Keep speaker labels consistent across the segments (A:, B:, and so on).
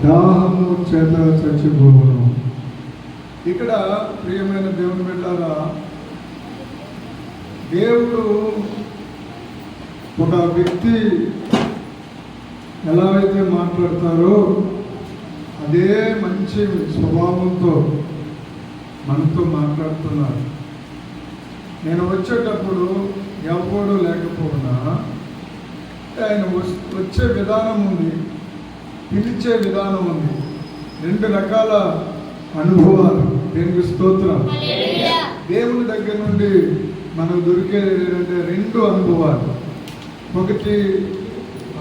A: దాహము చేత చచ్చిపోవును. ఇక్కడ ప్రియమైన దేవుని బిడ్డలారా, దేవుడు ఒక వ్యక్తి ఎలా అయితే మాట్లాడతారో అదే మంచి స్వభావంతో మనతో మాట్లాడుతున్నారు. నేను వచ్చేటప్పుడు ఎవరు లేకపోయినా ఆయన వచ్చే విధానం ఉంది, పిలిచే విధానం ఉంది. రెండు రకాల అనుభవాలు. దేవునికి స్తోత్రం. దేవుని దగ్గర నుండి మనకు దొరికేది రెండు అనుభవాలు. ఒకటి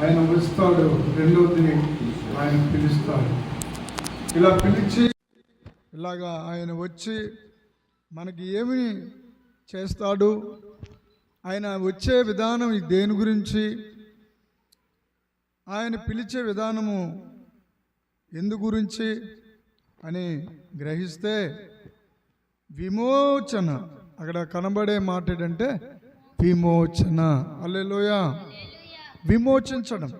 A: ఆయన వస్తాడు, రెండవది ఆయన పిలుస్తాడు. ఇలా పిలిచి ఇలాగా ఆయన వచ్చి మనకి ఏమి చేస్తాడు, ఆయన వచ్చే విధానం దేని గురించి, ఆయన పిలిచే విధానము ఎందు గురించి అని గ్రహిస్తే విమోచన, అక్కడ కనబడే మాట ఏంటంటే విమోచన. హల్లెలూయా. విమోచించడం.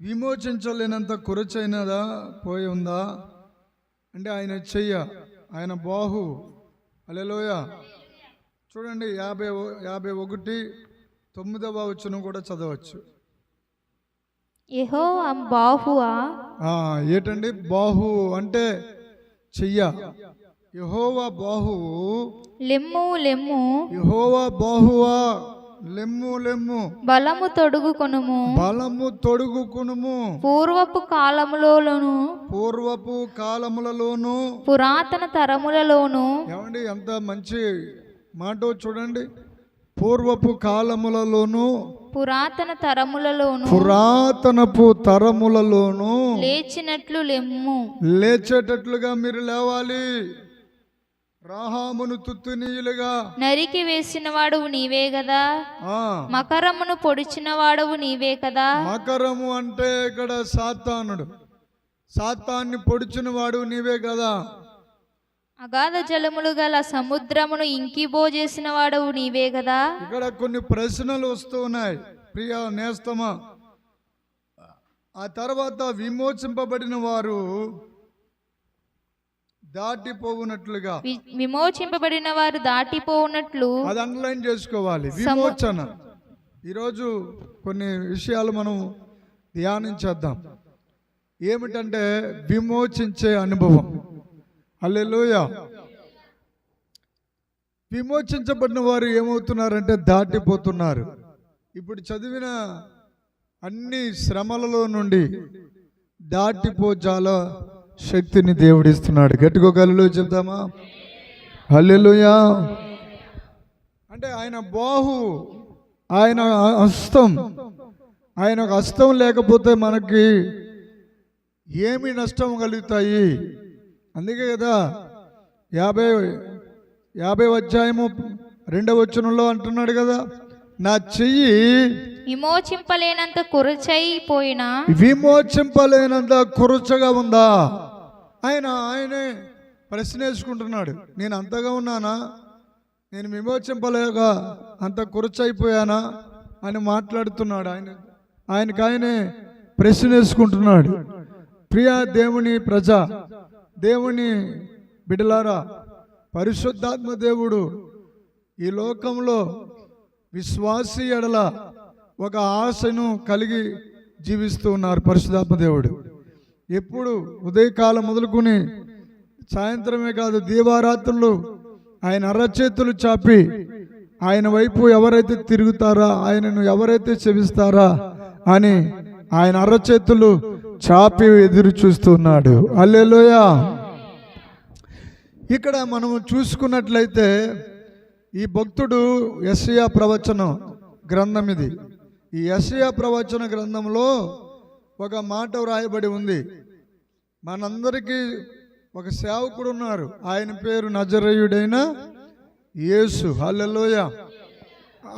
A: విమోచించలేనంత కొరచైనదా పోయి ఉందా అంటే ఆయన చెయ్య, ఆయన బాహు. హల్లెలూయా. చూడండి 51:9 వచనం కూడా చదవచ్చు.
B: యెహోవా బాహువా.
A: ఏంటండి బాహు అంటే చెయ్య. యెహోవా బాహువు
B: లెమ్ము లెమ్ము.
A: యెహోవా బాహువా లెమ్ము లెమ్ము.
B: బలము తొడుగుకొనుము.
A: బలము తొడుగుకొనుము.
B: పూర్వపు
A: కాలములలోను
B: పురాతన తరములలోను.
A: ఏమండి ఎంత మంచి మాట చూడండి. పూర్వపు కాలములలోను పురాతనపు తరములలోను
B: లేచినట్లు లెమ్ము.
A: లేచేటట్లుగా మీరు లేవాలి. రాహామును తుత్తునీయులుగా
B: నరికి వేసిన వాడవు నీవే కదా, మకరమును పొడిచిన వాడవు నీవే కదా.
A: మకరము అంటే ఇక్కడ సాతానుడు. సాతాన్ని పొడిచిన వాడు నీవే కదా.
B: అగాధ జలములు గల సముద్రమును ఇంకిబోజేసిన వాడవు నీవే కదా.
A: ఇక్కడ కొన్ని ప్రశ్నలు వస్తూ ఉన్నాయి ప్రియ నేస్తమా. ఆ తర్వాత విమోచింపబడిన వారు దాటిపోవునట్లుగా,
B: విమోచింపబడిన వారు దాటిపోవునట్లు
A: అది అండర్లైన్ చేసుకోవాలి. విమోచన. ఈరోజు కొన్ని విషయాలు మనం ధ్యానించేద్దాం. ఏమిటంటే విమోచించే అనుభవం. హల్లెలూయా. విమోచించబడిన వారు ఏమవుతున్నారంటే దాటిపోతున్నారు. ఇప్పుడు చదివిన అన్ని శ్రమలలో నుండి దాటిపోజాల శక్తిని దేవుడిస్తున్నాడు. గట్టిగోగలలో చెప్తామా? హల్లెలూయా. అంటే ఆయన బాహు, ఆయన హస్తం. ఆయన హస్తం లేకపోతే మనకి ఏమి నష్టం కలుగుతాయి? అందుకే కదా 50 అధ్యాయము 2వ వచనంలో అంటున్నాడు కదా, నా చెయ్యి
B: విమోచింపలేనంత
A: కురచగా ఉందా. ఆయనే ప్రశ్న వేసుకుంటున్నాడు. నేను అంతగా ఉన్నానా? నేను విమోచింపలేక అంత కురచైపోయానా అని మాట్లాడుతున్నాడు. ఆయననే ప్రశ్న వేసుకుంటున్నాడు. ప్రియా దేవుని ప్రజ, దేవుని బిడ్డలారా, పరిశుద్ధాత్మ దేవుడు ఈ లోకంలో విశ్వాసి ఎడల ఒక ఆశను కలిగి జీవిస్తూ ఉన్నారు. పరిశుద్ధాత్మ దేవుడు ఎప్పుడు ఉదయకాలం మొదలుకొని సాయంత్రమే కాదు, దీవారాత్రులు ఆయన అరచేతులు చాపి ఆయన వైపు ఎవరైతే తిరుగుతారా, ఆయనను ఎవరైతే చెవిస్తారా అని ఆయన అరచేతులు చాపి ఎదురు చూస్తున్నాడు. హల్లెలూయా. ఇక్కడ మనము చూసుకున్నట్లయితే ఈ భక్తుడు యెషయా ప్రవచన గ్రంథం ఇది. ఈ యెషయా ప్రవచన గ్రంథంలో ఒక మాట వ్రాయబడి ఉంది. మనందరికీ ఒక సేవకుడు ఉన్నారు. ఆయన పేరు నజరేయుడైన యేసు. హల్లెలూయా.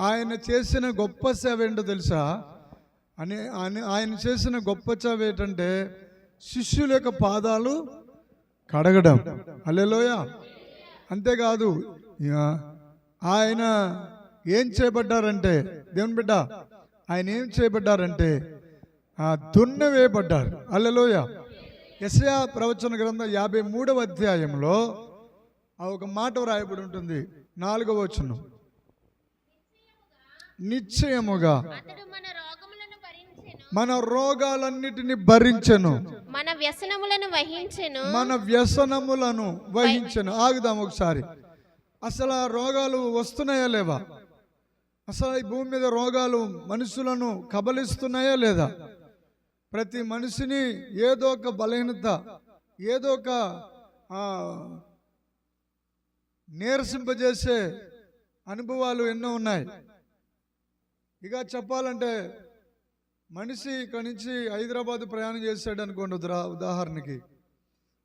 A: ఆయన చేసిన గొప్ప సేవ ఏంటో తెలుసా? ఆయన చేసిన గొప్ప సేవ ఏంటంటే శిష్యుల యొక్క పాదాలు కడగడం. హల్లెలూయా. అంతేకాదు ఆయన ఏం చేయబడ్డారంటే, దేవుని బిడ్డ, ఆయన ఏం చేయబడ్డారంటే దున్నవేయబడ్డారు. హల్లెలూయా. యెషయా ప్రవచన గ్రంథం 53వ అధ్యాయంలో ఒక మాట వ్రాయబడి ఉంటుంది, 4వ వచనం. నిశ్చయముగా మన రోగాలన్నిటిని భరించెను,
C: మన వ్యసనములను
A: వహించెను. ఆగుదాం ఒకసారి. అసలు ఆ రోగాలు వస్తున్నాయా లేవా? అసలు ఈ భూమి మీద రోగాలు మనుషులను కబలిస్తున్నాయా లేదా? ప్రతి మనిషిని ఏదో ఒక బలహీనత, ఏదో ఒక నీరసింపజేసే అనుభవాలు ఎన్నో ఉన్నాయి. ఇక చెప్పాలంటే మనిషి ఇక్కడి నుంచి హైదరాబాద్ ప్రయాణం చేశాడు అనుకోండి, ఉదాహరణకి.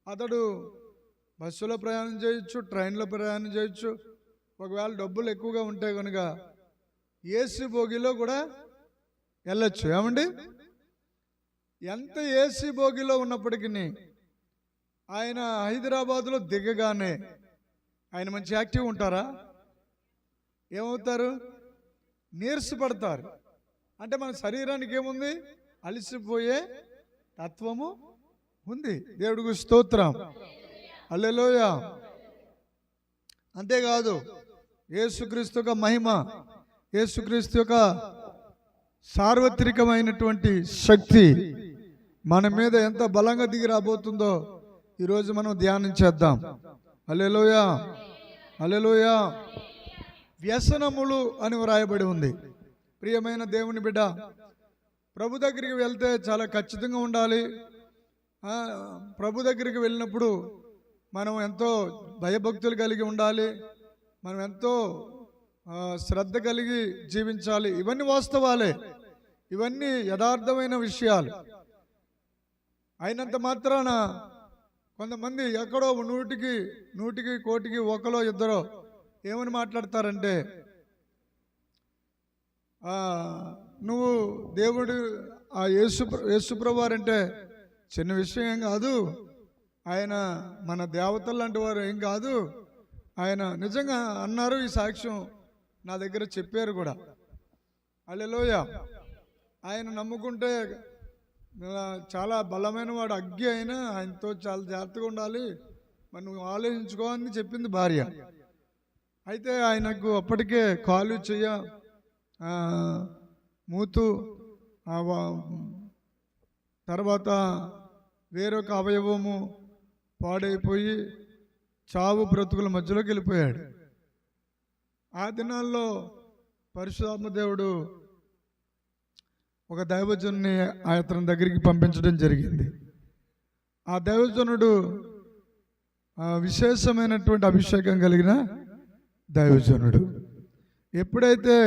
A: అతడు బస్సులో ప్రయాణం చేయొచ్చు, ట్రైన్లో ప్రయాణం చేయొచ్చు. ఒకవేళ డబ్బులు ఎక్కువగా ఉంటే కనుక ఏసీ బోగిలో కూడా వెళ్ళొచ్చు. ఏమండి, ఎంత ఏసీ బోగిలో ఉన్నప్పటికీ ఆయన హైదరాబాద్లో దిగగానే ఆయన మంచి యాక్టివ్ ఉంటారా? ఏమవుతారు? నీరసపడతారు. అంటే మన శరీరానికి ఏముంది? అలసిపోయే తత్వము ఉంది. దేవుడికి స్తోత్రం. హల్లెలూయా. అంతేకాదు, యేసుక్రీస్తు యొక్క మహిమ, యేసుక్రీస్తు యొక్క సార్వత్రికమైనటువంటి శక్తి మన మీద ఎంత బలంగా దిగి రాబోతుందో ఈరోజు మనం ధ్యానం చేద్దాం. హల్లెలూయా, హల్లెలూయా. వ్యసనములు అని వ్రాయబడి ఉంది. ప్రియమైన దేవుని బిడ్డ, ప్రభు దగ్గరికి వెళ్తే చాలా ఖచ్చితంగా ఉండాలి. ప్రభు దగ్గరికి వెళ్ళినప్పుడు మనం ఎంతో భయభక్తులు కలిగి ఉండాలి, మనం ఎంతో శ్రద్ధ కలిగి జీవించాలి. ఇవన్నీ వాస్తవాలే, ఇవన్నీ యథార్థమైన విషయాలు. అయినంత మాత్రాన కొంతమంది ఎక్కడో నూటికి కోటికి ఒకలో ఇద్దరో ఏమని మాట్లాడతారంటే, నువ్వు దేవుడు యేసుప్రభు వారంటే చిన్న విషయం ఏం కాదు, ఆయన మన దేవతలు లాంటి వారు ఏం కాదు, ఆయన నిజంగా అన్నారు. ఈ సాక్ష్యం నా దగ్గర చెప్పారు కూడా. హల్లెలూయా. ఆయన నమ్ముకుంటే చాలా బలమైన వాడు, అగ్గి అయినా ఆయనతో చాలా జాగ్రత్తగా ఉండాలి, మరి నువ్వు ఆలోచించుకో అని చెప్పింది భార్య. అయితే ఆయనకు అప్పటికే కాలు చెయ్య మూతు, తర్వాత వేరొక అవయవము పాడైపోయి చావు బ్రతుకుల మధ్యలోకి వెళ్ళిపోయాడు. ఆ దినాల్లో పరిశుద్ధాత్మ దేవుడు ఒక దైవజనుని అతని దగ్గరికి పంపించడం జరిగింది. ఆ దైవజనుడు విశేషమైనటువంటి అభిషేకం కలిగిన దైవజనుడు. ఎప్పుడైతే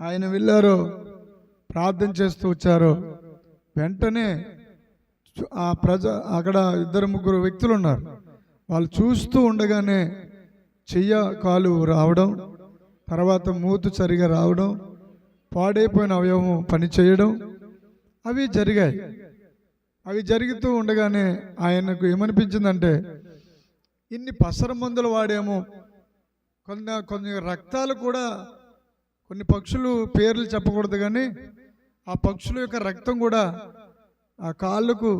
A: ఆయన వెళ్ళారో, ప్రార్థన చేస్తూ వచ్చారో, వెంటనే అక్కడ 2-3 వ్యక్తులు ఉన్నారు. వాళ్ళు చూస్తూ ఉండగానే చెయ్య కాలు రావడం, తర్వాత మూతు సరిగా రావడం, పాడైపోయిన అవయవం పని చేయడం, అవి జరిగాయి. అవి జరుగుతూ ఉండగానే ఆయనకు ఏమనిపించిందంటే, ఇన్ని పసర మందులు వాడేమో, కొన్ని రక్తాలు కూడా, కొన్ని పక్షులు పేర్లు చెప్పకూడదు కానీ ఆ పక్షుల యొక్క రక్తం కూడా ఆ కాళ్ళకు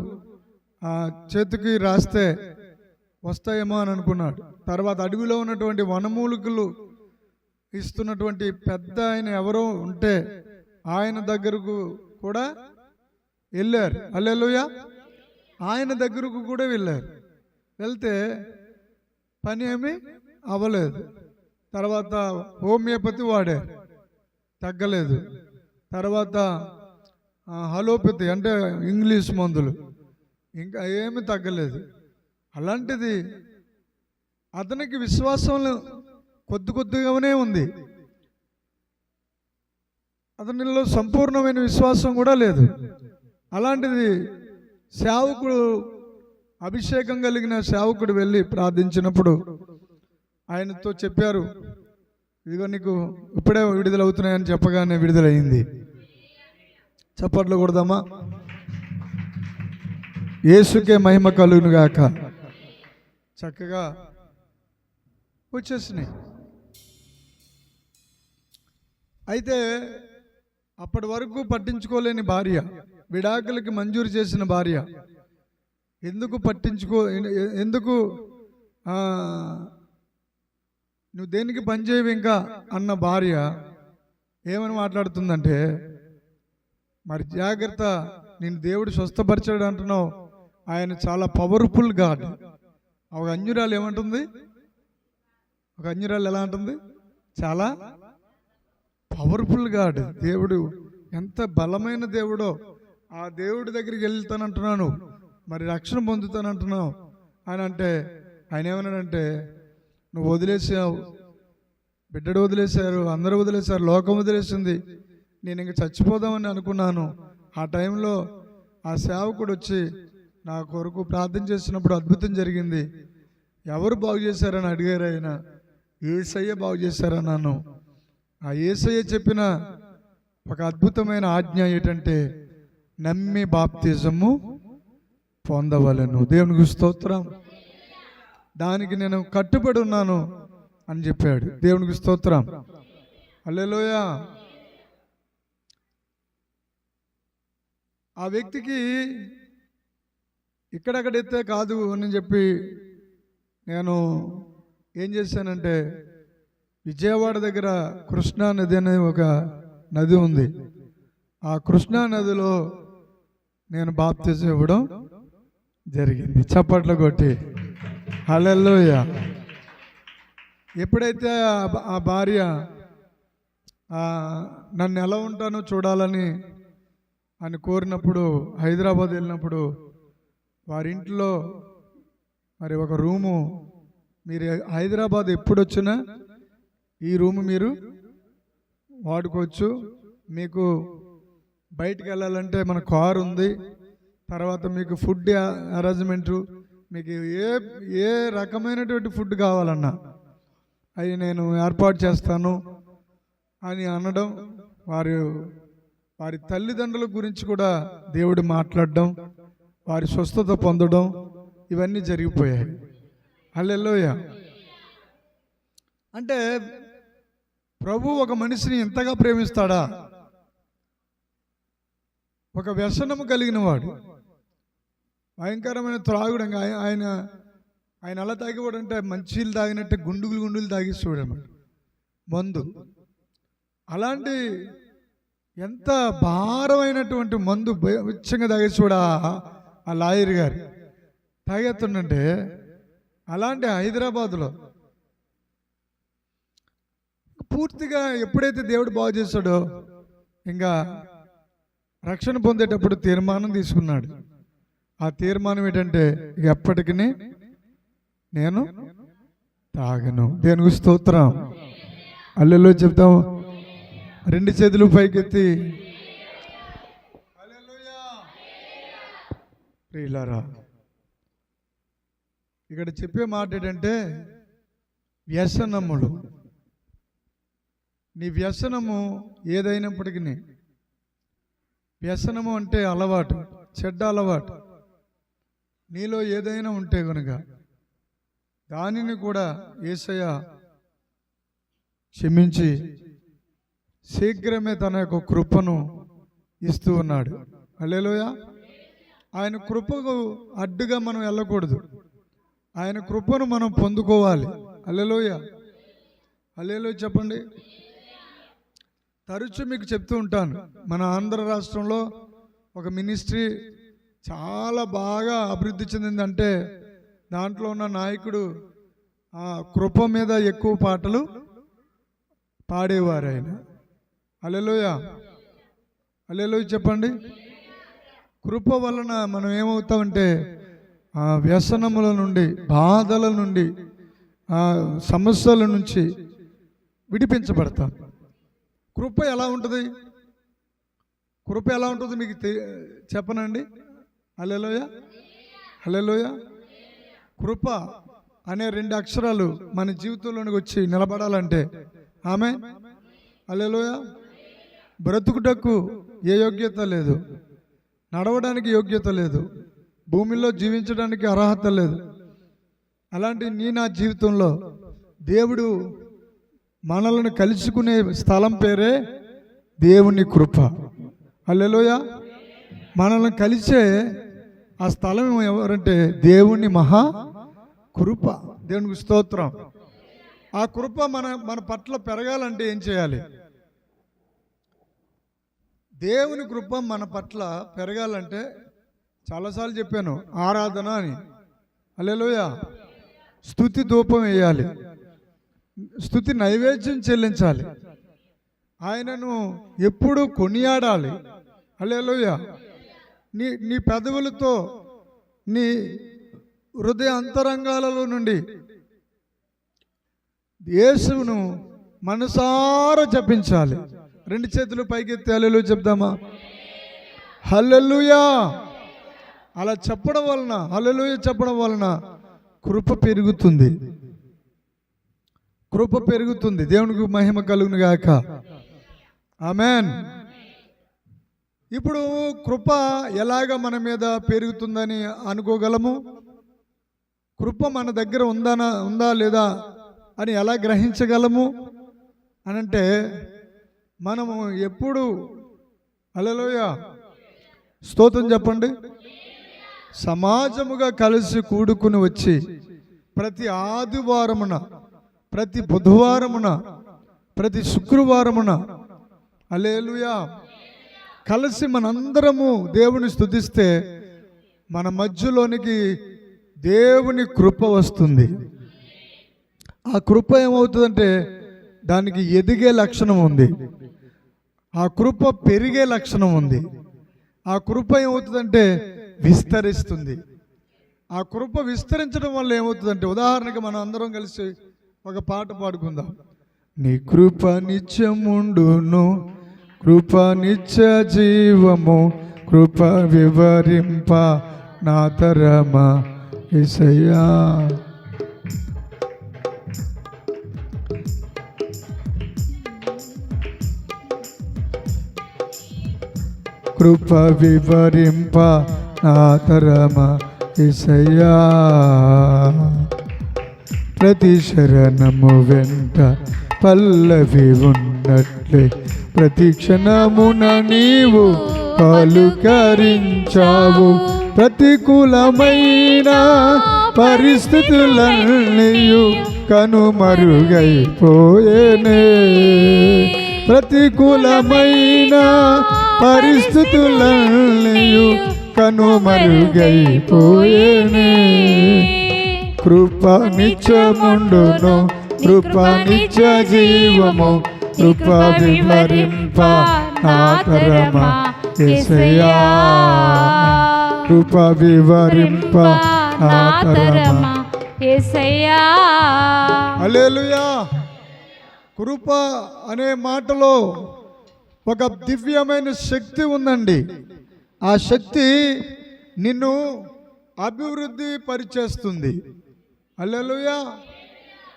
A: చేతికి రాస్తే వస్తాయేమో అని అనుకున్నాడు. తర్వాత అడవిలో ఉన్నటువంటి వనమూలికలు ఇస్తున్నటువంటి పెద్ద ఆయన ఎవరో ఉంటే ఆయన దగ్గరకు కూడా వెళ్ళారు. హల్లెలూయా. ఆయన దగ్గరకు కూడా వెళ్ళారు. వెళ్తే పని ఏమీ అవ్వలేదు. తర్వాత హోమియోపతి వాడారు, తగ్గలేదు. తర్వాత హలోపతి అంటే ఇంగ్లీష్ మందులు, ఇంకా ఏమీ తగ్గలేదు. అలాంటిది అతనికి విశ్వాసం కొద్దిగానే ఉంది, అతనిలో సంపూర్ణమైన విశ్వాసం కూడా లేదు. అలాంటిది సేవకుడు, అభిషేకం కలిగిన సేవకుడు వెళ్ళి ప్రార్థించినప్పుడు ఆయనతో చెప్పారు, ఇదిగో నీకు ఇప్పుడే విడుదలవుతున్నాయని చెప్పగానే విడుదలయ్యింది. చప్పట్లు కొడదామా? యేసుకే మహిమ కలుగును గాక. చక్కగా వచ్చేసినాయి. అయితే అప్పటి వరకు పట్టించుకోలేని భార్య విడాకులకి మంజూరు చేసిన భార్య, ఎందుకు ఎందుకు నువ్వు దేనికి పనిచేయవు ఇంకా అన్న భార్య ఏమని మాట్లాడుతుందంటే, మరి జాగ్రత్త, నేను దేవుడు స్వస్థపరిచాడు అంటున్నావు, ఆయన చాలా పవర్ఫుల్ గాడ్. ఒక అన్యురాలు ఏమంటుంది? ఒక అన్యురాలు ఎలా అంటుంది? చాలా పవర్ఫుల్ గాడ్. దేవుడు ఎంత బలమైన దేవుడో, ఆ దేవుడి దగ్గరికి వెళ్తానంటున్నాను, మరి రక్షణ పొందుతానంటున్నావు అని అంటే, ఆయన ఏమన్నాడంటే, నువ్వు వదిలేసావు, బిడ్డడు వదిలేశారు, అందరూ వదిలేశారు, లోకం వదిలేసింది, నేను ఇంక చచ్చిపోదామని అనుకున్నాను. ఆ టైంలో ఆ సేవకుడు వచ్చి నా కొరకు ప్రార్థన చేసినప్పుడు అద్భుతం జరిగింది. ఎవరు బాగు చేశారని అడిగారు. ఆయన యేసయ్య బాగు చేశారన్నాను. ఆ యేసయ్య చెప్పిన ఒక అద్భుతమైన ఆజ్ఞ ఏంటంటే, నమ్మి బాప్తిజము పొందవలెను. దేవునికి స్తోత్రం. దానికి నేను కట్టుబడి ఉన్నాను అని చెప్పాడు. దేవునికి స్తోత్రం. హల్లెలూయా. ఆ వ్యక్తికి ఇక్కడెక్కడైతే కాదు అని చెప్పి నేను ఏం చేశానంటే, విజయవాడ దగ్గర కృష్ణా నది అనే ఒక నది ఉంది. ఆ కృష్ణా నదిలో నేను బాప్తిజం ఇవ్వడం జరిగింది. చప్పట్లు కొట్టి హల్లెలూయా. ఎప్పుడైతే ఆ భార్య నన్ను ఎలా ఉంటానో చూడాలని అని కోరినప్పుడు, హైదరాబాద్ వెళ్ళినప్పుడు వారింట్లో మరి ఒక రూము, మీరు హైదరాబాద్ ఎప్పుడు వచ్చినా ఈ రూము మీరు వాడుకోవచ్చు. మీకు బయటికి వెళ్ళాలంటే మన కారు ఉంది, తర్వాత మీకు ఫుడ్ అరేంజ్మెంటు, మీకు ఏ రకమైనటువంటి ఫుడ్ కావాలన్నా అది నేను ఏర్పాటు చేస్తాను అని అనడం, వారి తల్లిదండ్రుల గురించి కూడా దేవుడు మాట్లాడడం, వారి స్వస్థత పొందడం, ఇవన్నీ జరిగిపోయాయి. హల్లెలూయా. అంటే ప్రభు ఒక మనిషిని ఎంతగా ప్రేమిస్తాడా? ఒక వ్యసనము కలిగిన వాడు, భయంకరమైన త్రాగుడు. ఆయన అలా తాగేవాడు అంటే మంచీలు తాగినట్టే గుండులు తాగిస్తూ చూడమాట మందు. అలాంటి ఎంత భారమైనటువంటి మందు ఉచ్చంగా తాగేసాడా ఆ లాయర్ గారు తాగేస్తుండంటే. అలాంటి హైదరాబాద్లో పూర్తిగా ఎప్పుడైతే దేవుడు బాగు చేశాడో, ఇంకా రక్షణ పొందేటప్పుడు తీర్మానం తీసుకున్నాడు. ఆ తీర్మానం ఏంటంటే, ఎప్పటికీ నేను తాగను. దేనికి స్తోత్రం. హల్లెలూయా చెప్తాం. రెండు చేతులు పైకెత్తి హల్లెలూయా. ప్రియులారా, ఇక్కడ చెప్పే మాట ఏంటంటే, వ్యసనములు. నీ వ్యసనము ఏదైనప్పటికీ, వ్యసనము అంటే అలవాటు, చెడ్డ అలవాటు నీలో ఏదైనా ఉంటే కనుక దానిని కూడా యేసయ్య క్షమించి శీఘ్రమే తన యొక్క కృపను ఇస్తూ ఉన్నాడు. హల్లెలూయా. ఆయన కృపకు అడ్డుగా మనం వెళ్ళకూడదు, ఆయన కృపను మనం పొందుకోవాలి. హల్లెలూయా. హల్లెలూయా చెప్పండి. తరచూ మీకు చెప్తూ ఉంటాను, మన ఆంధ్ర రాష్ట్రంలో ఒక మినిస్ట్రీ చాలా బాగా అభివృద్ధి చెందిందంటే దాంట్లో ఉన్న నాయకుడు కృప మీద ఎక్కువ పాటలు పాడేవారు ఆయన. హల్లెలూయా. హల్లెలూయా చెప్పండి. కృప వలన మనం ఏమవుతామంటే వ్యసనముల నుండి, బాధల నుండి, సమస్యల నుంచి విడిపించబడతాం. కృప ఎలా ఉంటుంది? కృప ఎలా ఉంటుంది మీకు చెప్పనండి. హల్లెలూయా. హల్లెలూయా. కృప అనే రెండు అక్షరాలు మన జీవితంలోనికి వచ్చి నిలబడాలంటే ఆమె హల్లెలూయా. బ్రతుకుటకు ఏ యోగ్యత లేదు, నడవడానికి యోగ్యత లేదు, భూమిలో జీవించడానికి అర్హత లేదు. అలాంటి నా జీవితంలో దేవుడు మనలను కలుసుకునే స్థలం పేరే దేవుని కృప. హల్లెలూయా. మనల్ని కలిసే ఆ స్థలం ఎవరంటే దేవుని మహా కృప. దేవునికి స్తోత్రం. ఆ కృప మన పట్ల పెరగాలంటే ఏం చేయాలి? దేవుని కృప మన పట్ల పెరగాలంటే చాలాసార్లు చెప్పాను, ఆరాధన అని. హల్లెలూయా. స్తుతి ధూపం వేయాలి, స్తుతి నైవేద్యం చెల్లించాలి, ఆయనను ఎప్పుడు కొనియాడాలి. హల్లెలూయా. నీ పెదవులతో నీ హృదయ అంతరంగాలలో నుండి యేసును మనసారా జపించాలి. రెండు చేతులు పైకెత్తి హల్లెలూయా చెప్దామా? హల్లెలూయా. అలా చెప్పడం వలన, హల్లెలూయా చెప్పడం వలన కృప పెరుగుతుంది, కృప పెరుగుతుంది. దేవునికి మహిమ కలుగును గాక. ఆమేన్. ఇప్పుడు కృప ఎలాగ మన మీద పెరుగుతుందని అనుకోగలము? కృప మన దగ్గర ఉందా లేదా అని ఎలా గ్రహించగలము అనంటే, మనము ఎప్పుడు, హల్లెలూయా స్తోత్రం చెప్పండి, సమాజముగా కలిసి కూడుకుని వచ్చి ప్రతి ఆదివారమున, ప్రతి బుధవారమున, ప్రతి శుక్రవారమున హల్లెలూయా కలిసి మనందరము దేవుని స్తుతిస్తే మన మధ్యలోనికి దేవుని కృప వస్తుంది. ఆ కృప ఏమవుతుందంటే దానికి ఎదిగే లక్షణం ఉంది, ఆ కృప పెరిగే లక్షణం ఉంది. ఆ కృప ఏమవుతుందంటే విస్తరిస్తుంది. ఆ కృప విస్తరించడం వల్ల ఏమవుతుందంటే, ఉదాహరణకి మనం అందరం కలిసి ఒక పాట పాడుకుందాం. నీ కృప నిత్యముండును, కృప నిత్య జీవము, కృప వివరింప నా తరమా యేసయ్యా. కృప వివరింప నా తరమా యేసయ్యా. ప్రతి శరణము వెంట పల్లవి ఉన్నట్లే ప్రతి క్షణమున నీవు పలుకరించావు. ప్రతికూలమైన పరిస్థితులన్నీయు కనుమరుగైపోయేనే. ప్రతికూలమైన పరిస్థితులన్నీయు కనుమరుగైపోయేనే. కృప నిత్యముండును, కృప నిత్య జీవము, కృప వివరింప నా తరమా యేసయ్యా. కృప వివరింప నా తరమా
B: యేసయ్యా.
A: హల్లెలూయా. కృప అనే మాటలో ఒక దివ్యమైన శక్తి ఉందండి. ఆ శక్తి నిన్ను అభివృద్ధి పరిచేస్తుంది. హల్లెలూయా.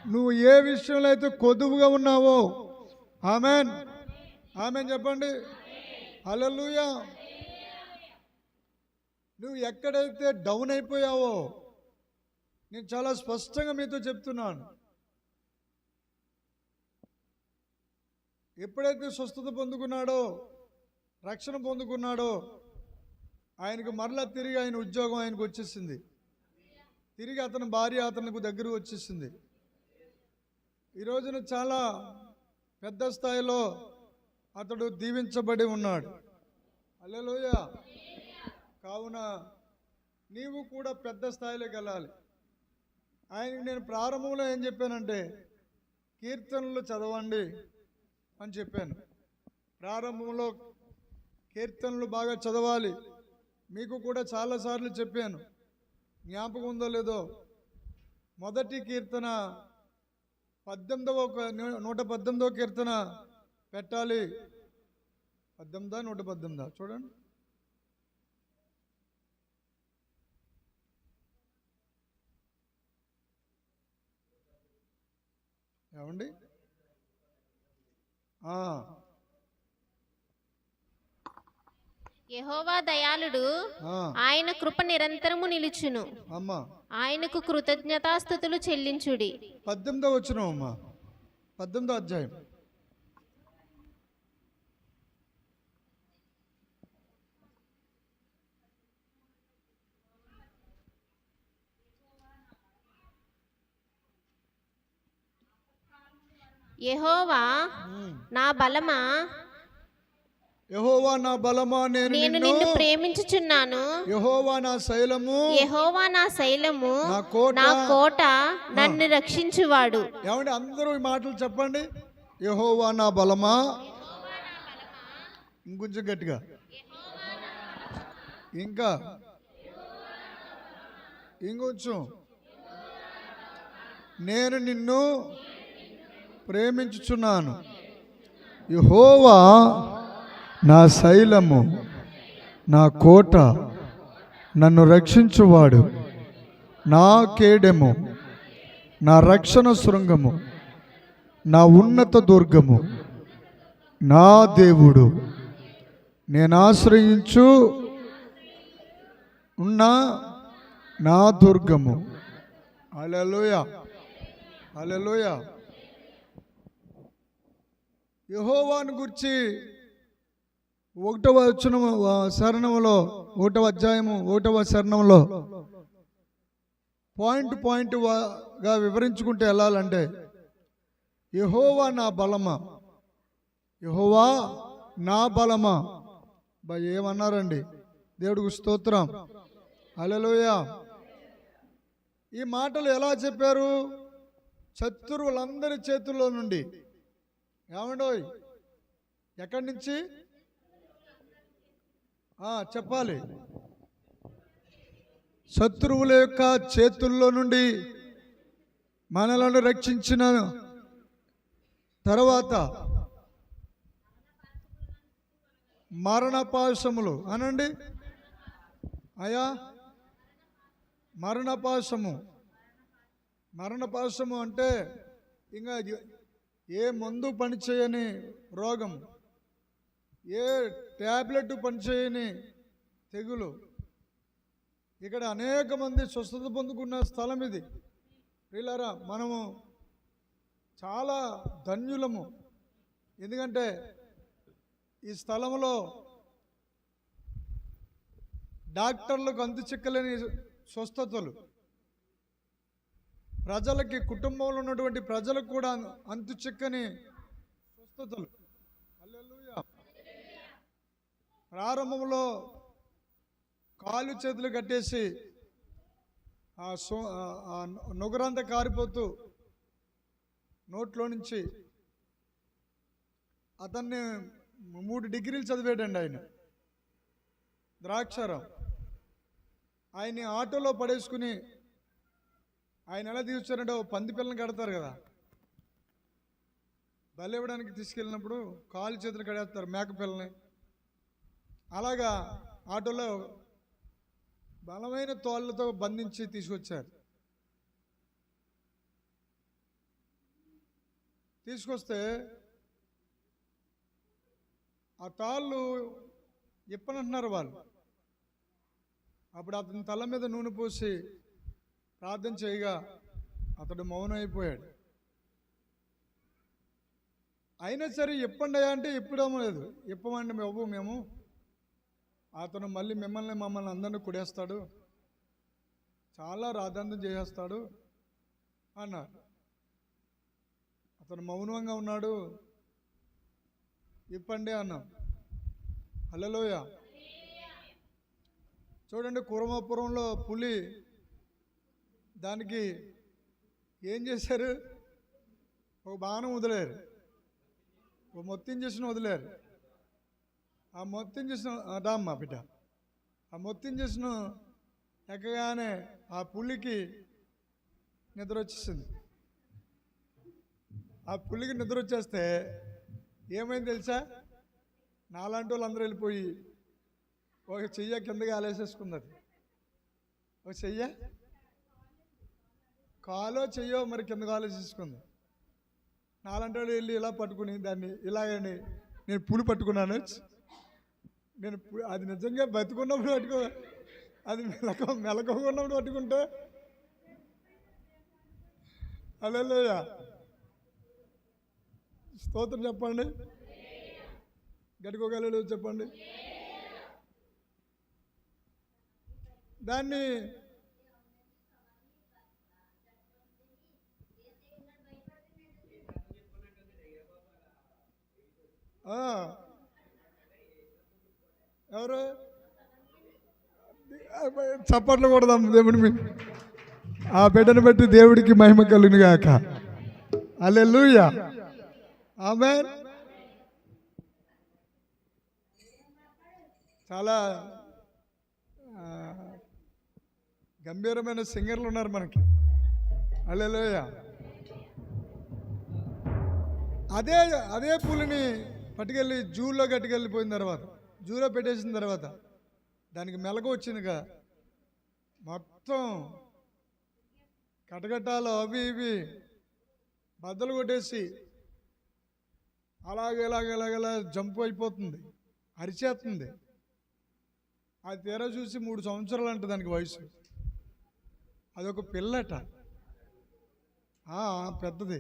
A: నువ్వు ఏ విషయంలో అయితే కొదువుగా ఉన్నావో, ఆమేన్ ఆమేన్ చెప్పండి. హల్లెలూయా. నువ్వు ఎక్కడైతే డౌన్ అయిపోయావో, నేను చాలా స్పష్టంగా మీతో చెప్తున్నాను, ఎప్పుడైతే స్వస్థత పొందుకున్నాడో, రక్షణ పొందుకున్నాడో, ఆయనకు మరలా తిరిగి ఆయన ఉద్యోగం ఆయనకు వచ్చేసింది, తిరిగి అతని భార్య అతనికి దగ్గర వచ్చేసింది. ఈ రోజున చాలా పెద్ద స్థాయిలో అతడు దీవించబడి ఉన్నాడు. హల్లెలూయా. కావున నీవు కూడా పెద్ద స్థాయిలోకి వెళ్ళాలి. ఆయనకి నేను ప్రారంభంలో ఏం చెప్పానంటే, కీర్తనలు చదవండి అని చెప్పాను. ప్రారంభంలో కీర్తనలు బాగా చదవాలి. మీకు కూడా చాలాసార్లు చెప్పాను, జ్ఞాపకం ఉందో లేదో. మొదటి కీర్తన 118వ కీర్తన పెట్టాలి. 18 118 చూడండి. ఏమండి?
C: యెహోవా దయాళుడు, ఆయన కృప నిరంతరము నిలుచును.
A: అమ్మా,
C: ఆయనకు కృతజ్ఞతాస్తుతులు చెల్లించుడి.
A: 18వ వచనం అమ్మా, 18వ అధ్యాయం.
C: యెహోవా నా బలమా,
A: యెహోవా నా బలమా, నేను
C: నేను
A: నిన్ను
C: నిన్ను ప్రేమించుచున్నాను.
A: యెహోవా నా శైలము,
C: యెహోవా నా శైలము,
A: నా కోట,
C: నా కోట, నన్ను రక్షించువాడు.
A: ఏమండి అందరూ ఈ మాటలు చెప్పండి. యెహోవా నా బలమా, ఇంకొంచెం గట్టిగా, ఇంకా ఇంకొంచెం, నేను నిన్ను ప్రేమించుచున్నాను. యెహోవా నా శైలము, నా కోట, నన్ను రక్షించువాడు, నా కేడెము, నా రక్షణ శృంగము, నా ఉన్నత దుర్గము, నా దేవుడు, నేను ఆశ్రయించు ఉన్న నా దుర్గము. హల్లెలూయా, హల్లెలూయా. యెహోవాను గురించి 1వ శరణంలో 1వ అధ్యాయము 1వ శరణంలో పాయింట్గా వివరించుకుంటే వెళ్ళాలంటే, యెహోవా నా బలమా, యెహోవా నా బలమా. ఏమన్నారండి? దేవుడికి స్తోత్రం, హల్లెలూయా. ఈ మాటలు ఎలా చెప్పారు? శత్రువులందరి చేతుల్లో నుండి. ఏమండోయ్, ఎక్కడి నుంచి చెప్పాలి? శత్రువుల యొక్క చేతుల్లో నుండి మనలను రక్షించిన తర్వాత మరణపాశములు అనండి అయా, మరణపాశము అంటే ఇంకా ఏ మందు పనిచేయని రోగం, ఏ ట్యాబ్లెట్ పనిచేయని తెగులు. ఇక్కడ అనేక మంది స్వస్థత పొందుకున్న స్థలం ఇది. ప్రియులారా, మనము చాలా ధన్యులము. ఎందుకంటే ఈ స్థలంలో డాక్టర్లకు అంతు చిక్కలేని స్వస్థతలు, ప్రజలకి, కుటుంబంలో ఉన్నటువంటి ప్రజలకు కూడా అంతు చిక్కని స్వస్థతలు. హల్లెలూయా. ప్రారంభంలో కాళ్ళు చేతులు కట్టేసి ఆ నుగరంతా కారిపోతూ నోట్లో నుంచి అతన్ని 3 డిగ్రీలు చదివాడండి ఆయన, ద్రాక్షారం. ఆయన్ని ఆటోలో పడేసుకుని ఆయన ఎలా తీర్చారంటే, ఓ పంది పిల్లని కడతారు కదా, బలి ఇవ్వడానికి తీసుకెళ్ళినప్పుడు కాలు చేతులు కడేస్తారు మేక పిల్లని. అలాగా ఆటోలో బలమైన తోళ్లతో బంధించి తీసుకొచ్చారు. తీసుకొస్తే ఆ తాళ్ళు ఇప్పనంటున్నారు వాళ్ళు. అప్పుడు అతని తల మీద నూనె పోసి ప్రార్థన చేయగా అతడు మౌనం అయిపోయాడు. అయినా సరే ఇప్పండి అంటే ఇప్పడం లేదు. ఇప్పమండి మేము అతను మళ్ళీ మమ్మల్ని అందరినీ కుడేస్తాడు, చాలా రాద్ధాంతం చేసేస్తాడు అన్నారు. అతను మౌనంగా ఉన్నాడు. ఇప్పండి అన్నాం. హల్లెలూయా. చూడండి, కురమాపురంలో పులి, దానికి ఏం చేశారు? ఒక బాణం వదిలేరు, ఒక మొత్తం చేసిన వదిలేరు. ఆ మొత్తం చేసిన రామ్మా బిడ్డ, ఆ మొత్తం చేసిన ఎక్కగానే ఆ పులికి నిద్ర వచ్చేసింది. ఆ పులికి నిద్ర వచ్చేస్తే ఏమైంది తెలుసా? నాలాంటి వాళ్ళు అందరూ వెళ్ళిపోయి ఒక చెయ్య కిందకి ఆలేసేసుకున్నది. ఒక చెయ్య, కాలో చెయ్యో మరి కిందకి ఆలోచించుకుంది. నాలాంటి వాళ్ళు వెళ్ళి ఇలా పట్టుకుని దాన్ని ఇలాగని, నేను పులి పట్టుకున్నాను, నేను అది నిజంగా బతుకున్నప్పుడు పట్టుకో, అది మెలకున్నప్పుడు పట్టుకుంటే హల్లెలూయా, స్తోత్రం చెప్పండి, గట్టికోగలడు చెప్పండి. దాన్ని ఆ. ఎవరు చప్పట్లు కొడదాం దేవుని మీద. ఆ బిడ్డను బట్టి దేవుడికి మహిమ కలుగును గాక. హల్లెలూయా. ఆమేన్. చాలా గంభీరమైన సింగర్లు ఉన్నారు మనకి. హల్లెలూయా. అదే అదే పులిని పట్టుకెళ్ళి జూలో కట్టుకెళ్ళిపోయిన తర్వాత, జూలో పెట్టేసిన తర్వాత దానికి మెలకు వచ్చిందిగా, మొత్తం కటకటాలు అవి ఇవి బద్దలు కొట్టేసి అలాగేలాగేలాగేలా జంప్ అయిపోతుంది, అరిచేస్తుంది. అది తీరా చూసి 3 సంవత్సరాలు అంట దానికి వయసు. అదొక పిల్లట, పెద్దది.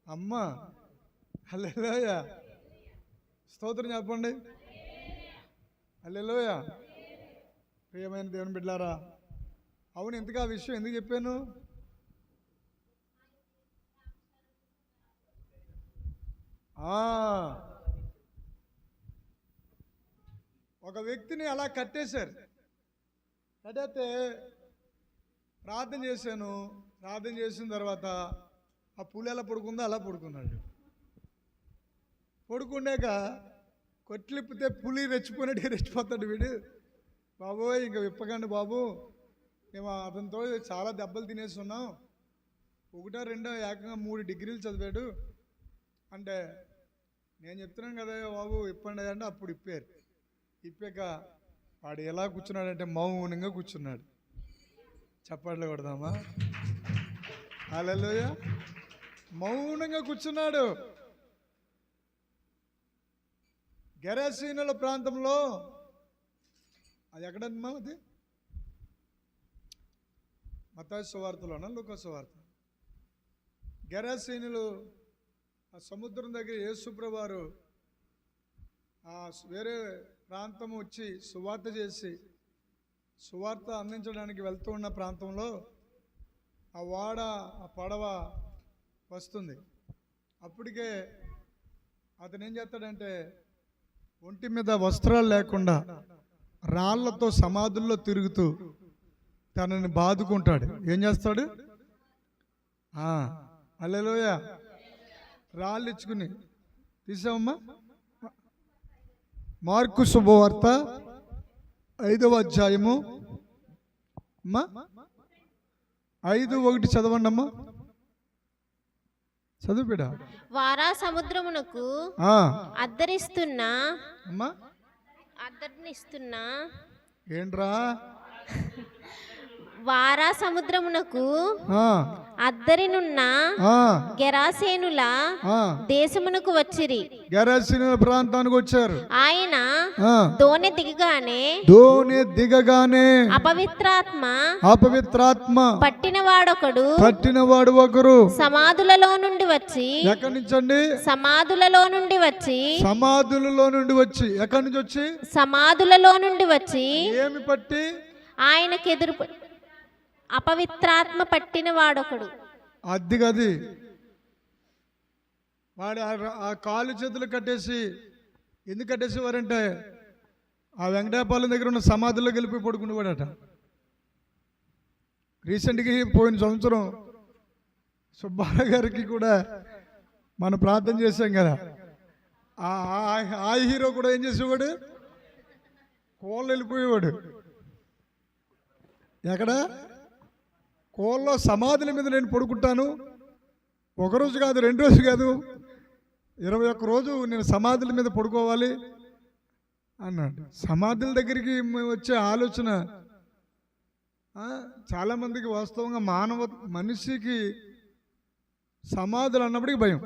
A: అమ్మ హల్లెలూయా. స్తోత్రం చెప్పండి. హల్లెలూయా. ప్రియమైన దేవుని బిడ్డలారా, అవును, ఎందుకు ఆ విషయం ఎందుకు చెప్పాను? ఒక వ్యక్తిని అలా కట్టేశారు. కట్టేస్తే ప్రార్థన చేశాను. ప్రార్థన చేసిన తర్వాత ఆ పులి ఎలా పడుకుందో అలా పడుకున్నాడు. పడుకున్నాక కొట్లిప్పితే పులి రెచ్చిపోయినట్టుగా రెచ్చిపోతాడు వీడు. బాబోయ్, ఇంకా విప్పకండి బాబు, మేము అతనితో చాలా దెబ్బలు తినేస్తున్నాం, 1, 2 ఏకంగా 3 డిగ్రీలు చదివాడు అంటే, నేను చెప్తున్నాను కదా బాబు ఇప్పండి అంటే అప్పుడు ఇప్పారు. ఇప్పాక వాడు ఎలా కూర్చున్నాడంటే మౌనంగా కూర్చున్నాడు. చప్పట్లు కొడదామా? హల్లెలూయా. మౌనంగా కూర్చున్నాడు. గెరాసీనుల ప్రాంతంలో, అది ఎక్కడమ్మా? అది మత్తయి సువార్తలోనా లూకా సువార్త? గెరాసీనులు ఆ సముద్రం దగ్గర యేసుప్రభువు వారు ఆ వేరే ప్రాంతం వచ్చి సువార్త చేసి సువార్త అందించడానికి వెళ్తూ ఉన్న ప్రాంతంలో ఆ పడవ వస్తుంది. అప్పటికే అతను ఏం చేస్తాడంటే, ఒంటి మీద వస్త్రాలు లేకుండా రాళ్లతో సమాధుల్లో తిరుగుతూ తనని బాదుకుంటాడు. ఏం చేస్తాడు? హల్లెలూయా. రాళ్ళు ఇచ్చుకుని తీసామమ్మా. మార్కు శుభవార్త 5వ అధ్యాయము 5:1 చదవండి అమ్మా. చదువు బిడ్డ.
C: వారా సముద్రమునకు అద్దరిస్తున్నా ఏంట్రా? వారా సముద్రమునకు అద్దరినున్న గెరాసేనుల దేశమునకు వచ్చిరి.
A: గెరాసేనుల ప్రాంతానికి వచ్చారు.
C: ఆయన దోణి దిగగానే అపవిత్రాత్మ
A: పట్టినవాడు ఒకరు
C: సమాధులలో నుండి వచ్చి,
A: ఎక్కడి నుంచండి?
C: సమాధులలో నుండి వచ్చి
A: ఎక్కడి నుంచి వచ్చి?
C: సమాధులలో నుండి వచ్చి
A: ఏమి పట్టి?
C: ఆయనకెదురు అపవిత్రాత్మ పట్టిన వాడొకడు.
A: అది గది వాడు ఆ కాళ్ళు చేతులు కట్టేసి, ఎందుకు కట్టేసేవారంటే ఆ వెంకటాపాలెం దగ్గర ఉన్న సమాధుల్లో గెలిపి పడుకునేవాడట. రీసెంట్గా పోయిన సంవత్సరం సుబ్బారావు గారికి కూడా మనం ప్రార్థన చేశాం కదా, ఆ హీరో కూడా ఏం చేసేవాడు? కోళ్ళు వెళ్ళిపోయేవాడు. ఎక్కడ? కోళ్ళలో సమాధుల మీద నేను పడుకుంటాను, 1 రోజు కాదు, 2 రోజు కాదు, 21 రోజు నేను సమాధుల మీద పడుకోవాలి అన్నాడు. సమాధుల దగ్గరికి వచ్చే ఆలోచన చాలామందికి వాస్తవంగా మనిషికి సమాధులు అన్నప్పటికీ భయం.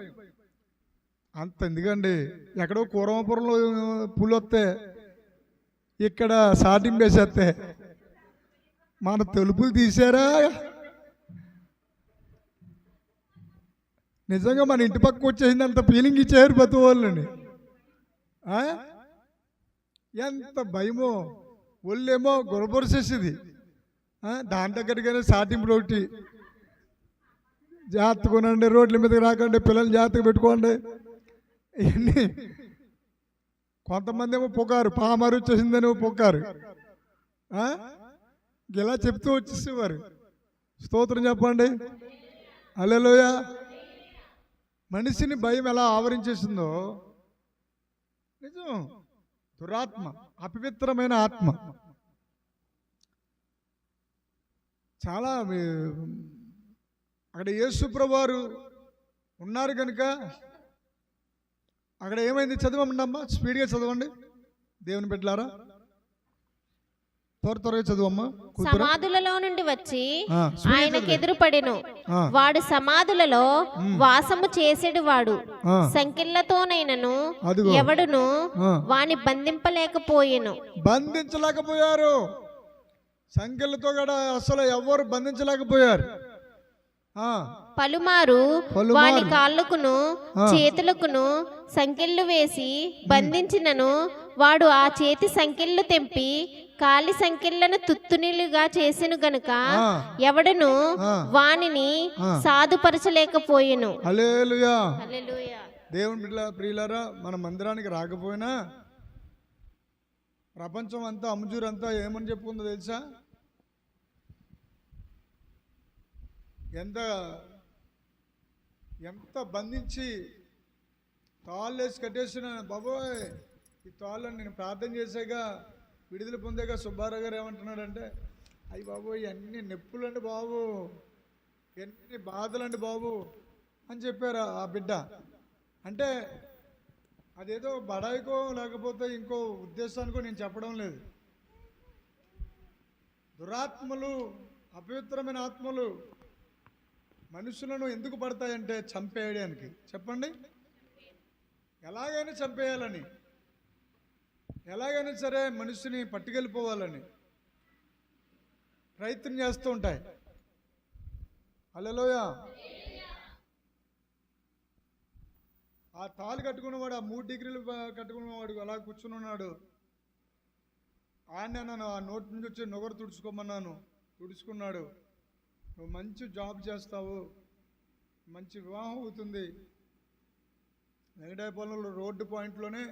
A: అంత ఎందుకండి, ఎక్కడో కూరమపురంలో పులి వస్తే ఇక్కడ సాటింపు వేసేస్తే మన తలుపులు తీసారా? నిజంగా మన ఇంటి పక్కకు వచ్చేసింది అంత ఫీలింగ్ ఇచ్చారు ప్రతి వాళ్ళని. ఎంత భయమో, ఒళ్ళేమో గొడబొరిసేసింది. దాని దగ్గరికైనా సాటింపులు ఒకటి, జాగ్రత్తగా ఉండండి, రోడ్ల మీదకి రాకండి, పిల్లల్ని జాగ్రత్తగా పెట్టుకోండి, ఇవన్నీ కొంతమంది ఏమో పొగారు, పామరు వచ్చేసిందని పొగారు, ఇలా చెప్తూ వచ్చేసేవారు. స్తోత్రం చెప్పండి, హల్లెలూయా. మనిషిని భయం ఎలా ఆవరించేసిందో నిజం. దురాత్మ, అపవిత్రమైన ఆత్మ. చాలా అక్కడ యేసు ప్రభువారు ఉన్నారు కనుక అక్కడ ఏమైంది చదవండి అమ్మా, స్పీడ్గా చదవండి దేవుని బిడ్డలారా, త్వరగా చదువమ్మా.
C: సమాధులలో నుండి వచ్చి ఆయనకు ఎదురుపడెను. వాడు సమాధులలో వాసము చేసేడు వాడు, సంకెళ్లతోనైనను ఎవడును వాని బంధింపలేకపోయెను.
A: బంధించలేకపోయారు, సంకెళ్లతో కూడా అసలు ఎవరు బంధించలేకపోయారు.
C: పలుమారు వాని కాళ్ళకును చేతులకును సంకెళ్ళు వేసి బంధించినను వాడు ఆ చేతి సంకెళ్ళు తెంపి కాలి సంకెళ్లను తుత్తునిలుగా చేసెను గనుక ఎవడును వానిని సాధుపరచలేకపోయెను.
A: హల్లెలూయా. దేవుని బిడ్డల ప్రియులారా, మన మందిరానికి రాకపోయినా ప్రపంచం అంతా అమ్ముజూరంతా ఏమని చెప్పుకుందో తెలుసా? ఎంత బంధించి తాళ్ళు వేసి కట్టేసిన బాబోయ్, ఈ తాళ్ళని నేను ప్రార్థన చేసాగా విడుదల పొందేగా సుబ్బారావు గారు ఏమంటున్నాడంటే, అయ్యి బాబోయ్ అన్ని నొప్పులండి బాబు, ఎన్ని బాధలండి బాబు అని చెప్పారు ఆ బిడ్డ. అంటే అదేదో బడాయికో లేకపోతే ఇంకో ఉద్దేశానికో నేను చెప్పడం లేదు. దురాత్మలు, అపవిత్రమైన ఆత్మలు మనుషులను ఎందుకు పడతాయంటే చంపేయడానికి. చెప్పండి, ఎలాగైనా చంపేయాలని, ఎలాగైనా సరే మనిషిని పట్టుకెళ్ళిపోవాలని ప్రయత్నం చేస్తూ ఉంటాయి. హల్లెలూయా. ఆ తాళి కట్టుకున్నవాడు, ఆ 3 డిగ్రీలు కట్టుకున్నవాడు అలా కూర్చుని ఉన్నాడు. ఆయన నన్ను ఆ నోటి నుంచి వచ్చి నొగరు తుడుచుకోమన్నాను, తుడుచుకున్నాడు. నువ్వు మంచి జాబ్ చేస్తావు, మంచి వివాహం అవుతుంది. వెంకటాయపాలెంలో రోడ్డు పాయింట్లోనే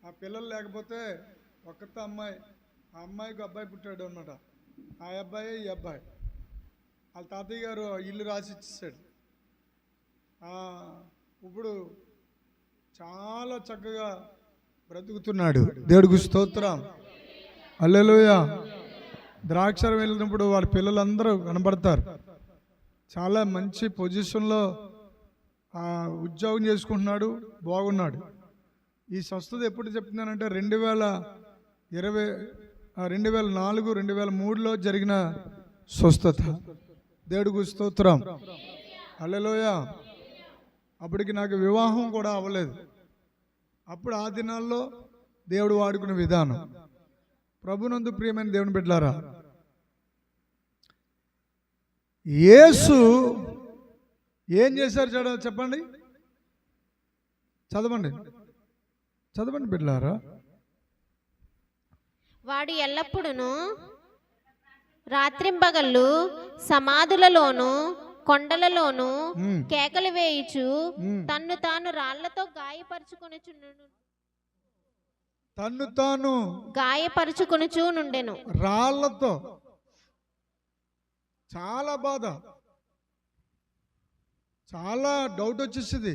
A: ఆ పిల్లలు లేకపోతే ఒక్కత అమ్మాయి, ఆ అమ్మాయికి అబ్బాయి పుట్టాడు అన్నమాట. ఆ అబ్బాయి ఈ అబ్బాయి వాళ్ళ తాతయ్య గారు ఇల్లు రాసి ఇచ్చేసాడు. ఇప్పుడు చాలా చక్కగా బ్రతుకుతున్నాడు. దేవుడికి స్తోత్రం, హల్లెలూయా. ద్రాక్షారం వెళ్ళినప్పుడు వాళ్ళ పిల్లలందరూ కనబడతారు. చాలా మంచి పొజిషన్లో ఉద్యోగం చేసుకుంటున్నాడు, బాగున్నాడు. ఈ స్వస్థత ఎప్పుడు చెప్తున్నానంటే 2004, 2003లో జరిగిన స్వస్థత. దేవుడికి స్తోత్రం, హల్లెలూయా. అప్పటికి నాకు వివాహం కూడా అవ్వలేదు. అప్పుడు ఆ దినాల్లో దేవుడు వాడుకునే విధానం. ప్రభునందు ప్రియమైన దేవుని బిడ్డలారా, యేసు ఏం చేశారు చెప్పండి, చదవండి బిడ్డలారా.
C: వాడు ఎల్లప్పుడూ రాత్రింబగళ్ళు సమాధులలోను కొండలలోను కేకలు వేయుచు తన్ను తాను రాళ్లతో గాయపరుచుకొనుచు నుండెను.
A: రాళ్లతో చాలా బాధ, చాలా డౌట్ వచ్చేసింది.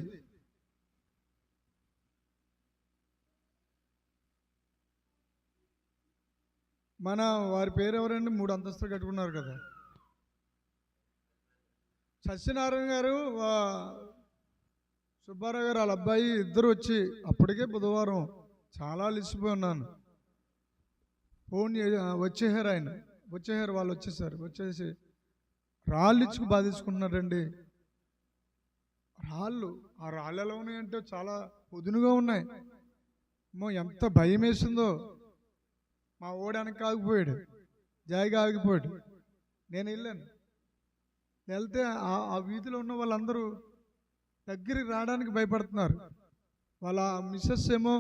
A: మన వారి పేరు ఎవరండి? 3 అంతస్తులు కట్టుకున్నారు కదా, సత్యనారాయణ గారు, సుబ్బారావు గారు వాళ్ళ అబ్బాయి ఇద్దరు వచ్చి, అప్పటికే బుధవారం చాలా అలిసిపోయి ఉన్నాను. ఫోన్ వచ్చేసారు, వాళ్ళు వచ్చేసారు. వచ్చేసి రాళ్ళు ఇచ్చుకు బాధించుకుంటున్నారండి. రాళ్ళు, ఆ రాళ్ళు ఎలా ఉన్నాయంటే చాలా పొదునుగా ఉన్నాయి. ఎంత భయం వేసిందో. మా ఓడానికి ఆగిపోయాడు, జాయిగా ఆగిపోయాడు. నేను వెళ్ళాను. వెళ్తే ఆ వీధిలో ఉన్న వాళ్ళందరూ దగ్గరికి రావడానికి భయపడుతున్నారు. వాళ్ళ మిస్సెస్ ఏమో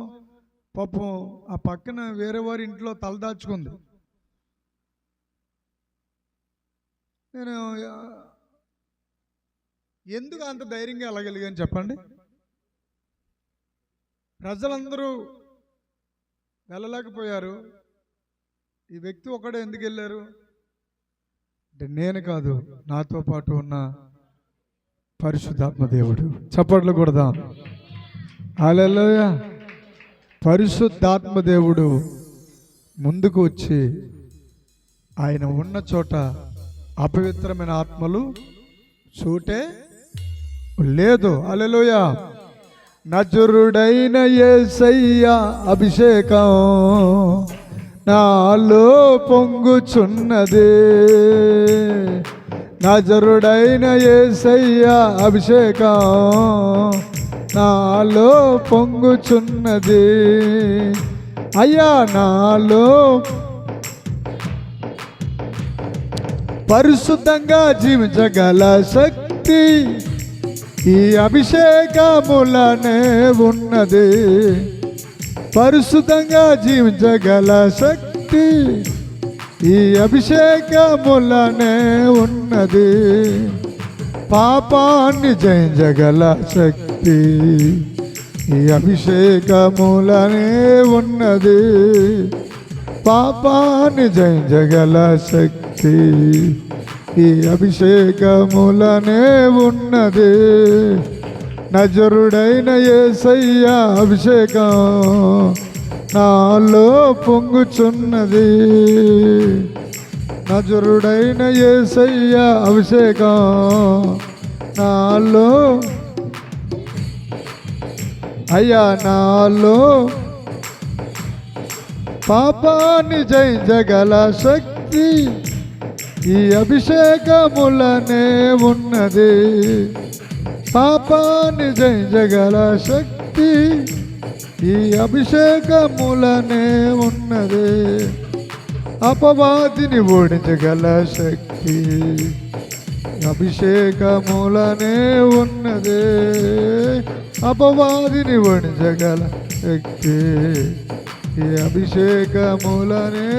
A: పాపం ఆ పక్కన వేరే వారి ఇంట్లో తలదాచుకుంది. నేను ఎందుకు అంత ధైర్యంగా వెళ్ళగలిగాను చెప్పండి? ప్రజలందరూ వెళ్ళలేకపోయారు. ఈ వ్యక్తి ఒకడే ఎందుకు వెళ్ళారు అంటే, నేను కాదు, నాతో పాటు ఉన్న పరిశుద్ధాత్మ దేవుడు. చప్పట్లు కొడదాం. హల్లెలూయా. పరిశుద్ధాత్మ దేవుడు ముందుకు వచ్చి ఆయన ఉన్న చోట అపవిత్రమైన ఆత్మలు చోటే లేదు. హల్లెలూయా. నజరుడైన యేసయ్య అభిషేకం నాలో పొంగుచున్నదే. నజరుడైన యేసయ్య అభిషేకం నాలో పొంగుచున్నది. అయ్యా నాలో పరిశుద్ధంగా జీవించగల శక్తి ఈ అభిషేకములనే ఉన్నది. పరిశుద్ధంగా జీవించగల శక్తి ఈ అభిషేకములనే ఉన్నది. పాపాన్ని జయించగల శక్తి ఈ అభిషేకములనే ఉన్నది. పాపాన్ని జయించగల శక్తి ఈ అభిషేకములనే ఉన్నది. నజరుడైన యేసయ్య అభిషేకం నాలో పొంగుచున్నది. నజరుడైన యేసయ్య అభిషేకం నాలో, అయ్యా నాలో పాపాన్ని జయించగల శక్తి ఈ అభిషేకములనే ఉన్నది. పాపాన్ని జయించగల శక్తి ఈ అభిషేకములనే ఉన్నది. అపవాదిని ఓడించగల శక్తి అభిషేకములనే ఉన్నది. అపవాదిని ఓడించగల శక్తి ఈ అభిషేకములనే.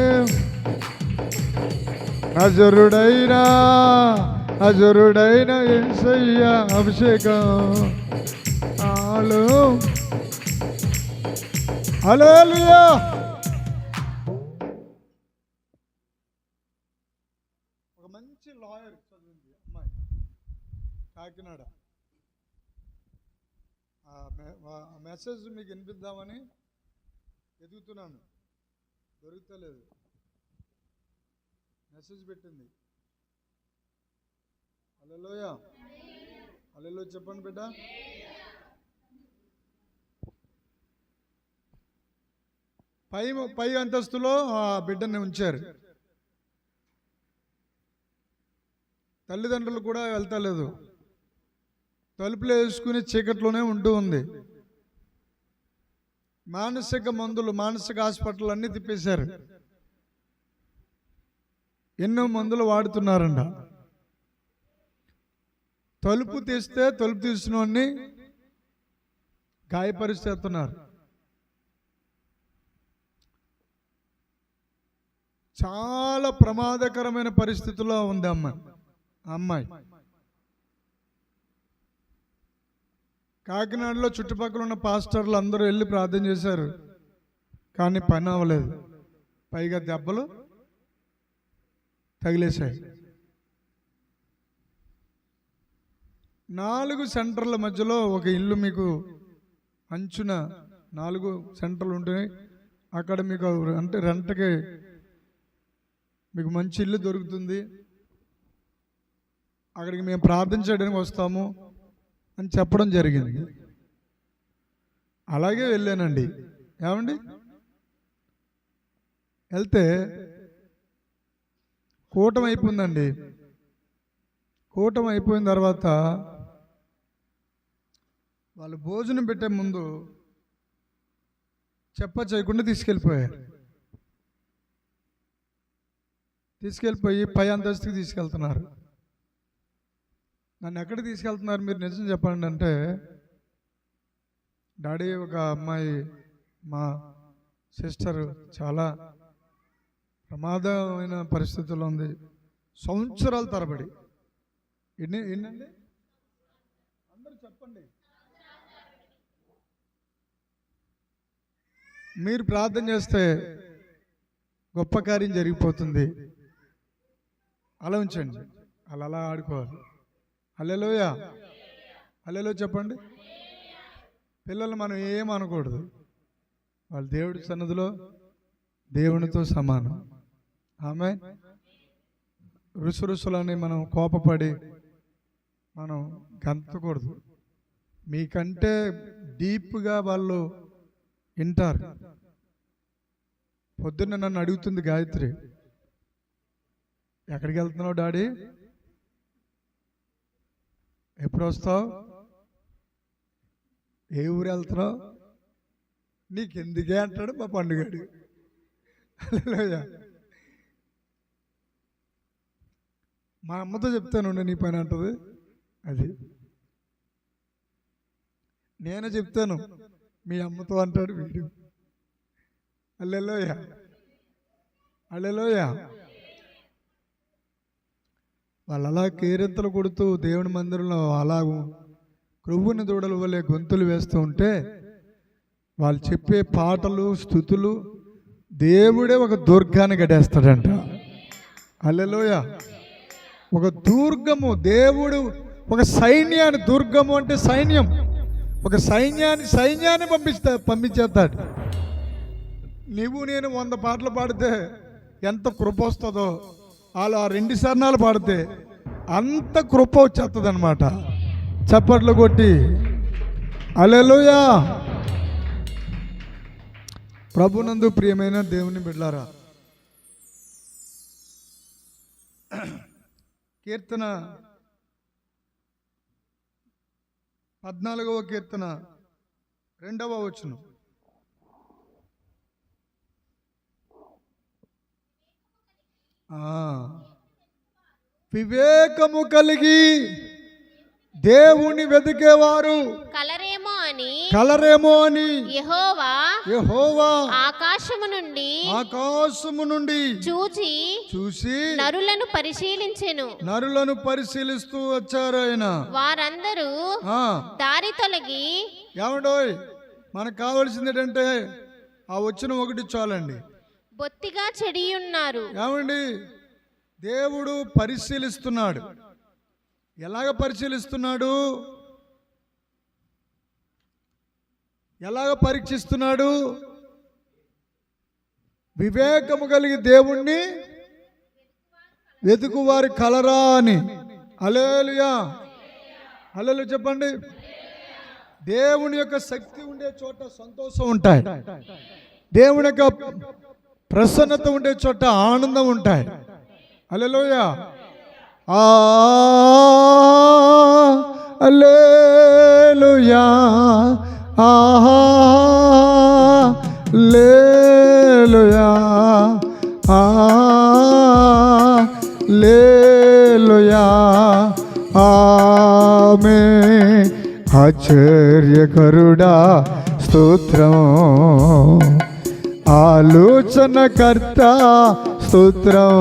A: నజరుడైన యేసయ్య అభిషేకం నాలో. హల్లెలూయా. ఒక మంచి లాయర్ చదివింది అమ్మాయి, కాకినాడ. ఆ మెసేజ్ మీకు వినిపిద్దామని ఎదుగుతున్నాను, దొరుకుతలేదు. మెసేజ్ పెట్టింది. హల్లెలూయా. హల్లెలూయా చెప్పండి బిడ్డ. పై అంతస్తులో ఆ బిడ్డని ఉంచారు. తల్లిదండ్రులు కూడా వెళ్తలేదు. తలుపులు వేసుకుని చీకట్లోనే ఉంటూ ఉంది. మానసిక మందులు, మానసిక హాస్పిటల్ అన్నీ తిప్పేశారు. ఎన్నో మందులు వాడుతున్నారంట. తలుపు తీస్తే తలుపు తీసిన వాడిని గాయపరిచేస్తున్నారు. చాలా ప్రమాదకరమైన పరిస్థితిలో ఉంది అమ్మాయి. కాకినాడలో చుట్టుపక్కల ఉన్న పాస్టర్లు అందరూ వెళ్ళి ప్రార్థన చేశారు, కానీ పని అవ్వలేదు. పైగా దెబ్బలు తగిలేశాయి. 4 సెంటర్ల మధ్యలో ఒక ఇల్లు, మీకు అంచున 4 సెంటర్లు ఉంటాయి. అక్కడ మీకు అంటే రెంట్కి మీకు మంచి ఇల్లు దొరుకుతుంది, అక్కడికి మేము ప్రార్థన చేయడానికి వస్తాము అని చెప్పడం జరిగింది. అలాగే వెళ్ళానండి. ఏమండి, వెళ్తే కూటమి అయిపోయిందండి. కూటమి అయిపోయిన తర్వాత వాళ్ళు భోజనం పెట్టే ముందు చేయకుండా తీసుకెళ్ళిపోయి పై అంతస్తుకి తీసుకెళ్తున్నారు. నన్ను ఎక్కడికి తీసుకెళ్తున్నారు మీరు నిజం చెప్పండి అంటే, డాడీ ఒక అమ్మాయి మా సిస్టర్ చాలా ప్రమాదమైన పరిస్థితుల్లో ఉంది, సంవత్సరాల తరబడి. ఎన్నండి అందరూ చెప్పండి. మీరు ప్రార్థన చేస్తే గొప్ప కార్యం జరిగిపోతుంది. అలా ఉంచండి, అలా ఆడుకోవాలి. హల్లెలూయా, హల్లెలూయా చెప్పండి. పిల్లలు మనం ఏం అనకూడదు, వాళ్ళు దేవుడి సన్నిధిలో దేవునితో సమానం. ఆమె రుసరుసలని మనం కోపపడి మనం గంతకూడదు. మీకంటే డీప్గా వాళ్ళు వింటారు. పొద్దున్న నన్ను అడుగుతుంది గాయత్రి, ఎక్కడికి వెళ్తున్నావు డాడీ, ఎప్పుడు వస్తావు, ఏ ఊరు వెళ్తున్నావు, నీకెందుకే అంటాడు మా పండుగడు. హల్లెలూయా. మా అమ్మతో చెప్తాను నీ పని అంటది, అది నేను చెప్తాను మీ అమ్మతో అంటాడు వీడు. హల్లెలూయా, హల్లెలూయా. వాళ్ళు అలా కేరింతలు కొడుతూ దేవుని మందిరంలో అలా క్రొవ్వుని దూడల వల్లే గొంతులు వేస్తూ ఉంటే వాళ్ళు చెప్పే పాటలు స్తుతులు దేవుడే ఒక దుర్గాన్ని గడేస్తాడంట. హల్లెలూయా. ఒక దుర్గము, దేవుడు ఒక సైన్యాన్ని, దుర్గము అంటే సైన్యం, ఒక సైన్యాన్ని పంపించేస్తాడు. నువ్వు నేను 100 పాటలు పాడితే ఎంత కృప వస్తుందో, వాళ్ళు 2 శరణాలు పాడితే అంత కృప వచ్చేస్తుంది అనమాట. చప్పట్లు కొట్టి హల్లెలూయా. ప్రభునందు ప్రియమైన దేవుని బిడ్డలారా, కీర్తన 14వ కీర్తన 2వ వచనం. వివేకము కలిగి దేవుని వెతికేవారు కలరేమో అని యెహోవా
C: ఆకాశము నుండి చూచి నరులను
A: పరిశీలిస్తూ వచ్చారు. ఆయన
C: వారందరూ దారి తొలగి,
A: ఏమండోయ్ మనకు కావాల్సింది ఏంటంటే ఆ వచ్చిన ఒకటి చాలండి,
C: బొత్తిగా చెడి ఉన్నారు.
A: ఏమండి దేవుడు పరిశీలిస్తున్నాడు. ఎలాగ పరిశీలిస్తున్నాడు, ఎలాగ పరీక్షిస్తున్నాడు? వివేకము కలిగి దేవుణ్ణి వెతుకువారి కలరా అని. హల్లెలూయా, హల్లెలూయా చెప్పండి. దేవుని యొక్క శక్తి ఉండే చోట సంతోషం ఉంటాయి, దేవుని యొక్క ప్రసన్నత ఉండే చోట ఆనందం ఉంటాయి. హల్లెలూయా, హల్లెలూయా, హల్లెలూయా, హల్లెలూయా, ఆమేన్. ఆశ్చర్యకరుడా స్తోత్రం, ఆలోచనకర్త స్తోత్రం,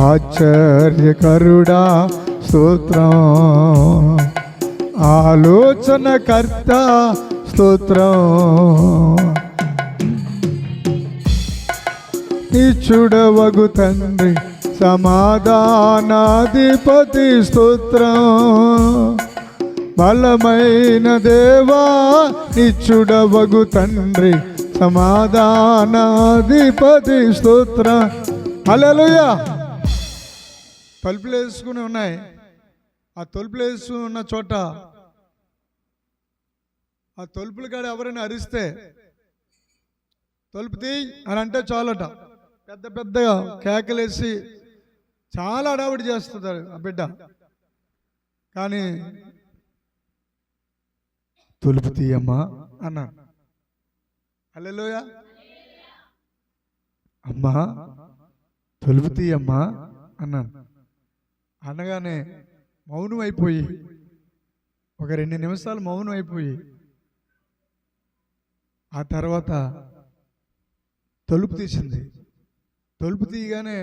A: ఆశ్చర్యకరుడా స్తోత్రం, ఆలోచనకర్త స్తోత్రం. నిచ్చుడవగు తండ్రి సమాధానాధిపతి స్తోత్రం, బలమైన దేవా నిచ్చుడవగు తండ్రి సమాధానాధిపతి స్తోత్రం. హల్లెలూయా. తలుపులు వేసుకుని ఉన్నాయి, ఆ తలుపులు వేసుకుని ఉన్న చోట ఆ తలుపుల కాడ ఎవరైనా అరిస్తే తలుపు తీ అని అంటే చాలట, పెద్ద పెద్దగా కేకలేసి చాలా అడావిడి చేస్తుంది ఆ బిడ్డ. కానీ తలుపు తీయమ్మా అన్నాను. హల్లెలూయా. అమ్మా తలుపు తీయమ్మా అన్నాను. అనగానే మౌనం అయిపోయి, ఒక 2 నిమిషాలు మౌనం అయిపోయి, ఆ తర్వాత తలుపు తీసింది. తలుపు తీయగానే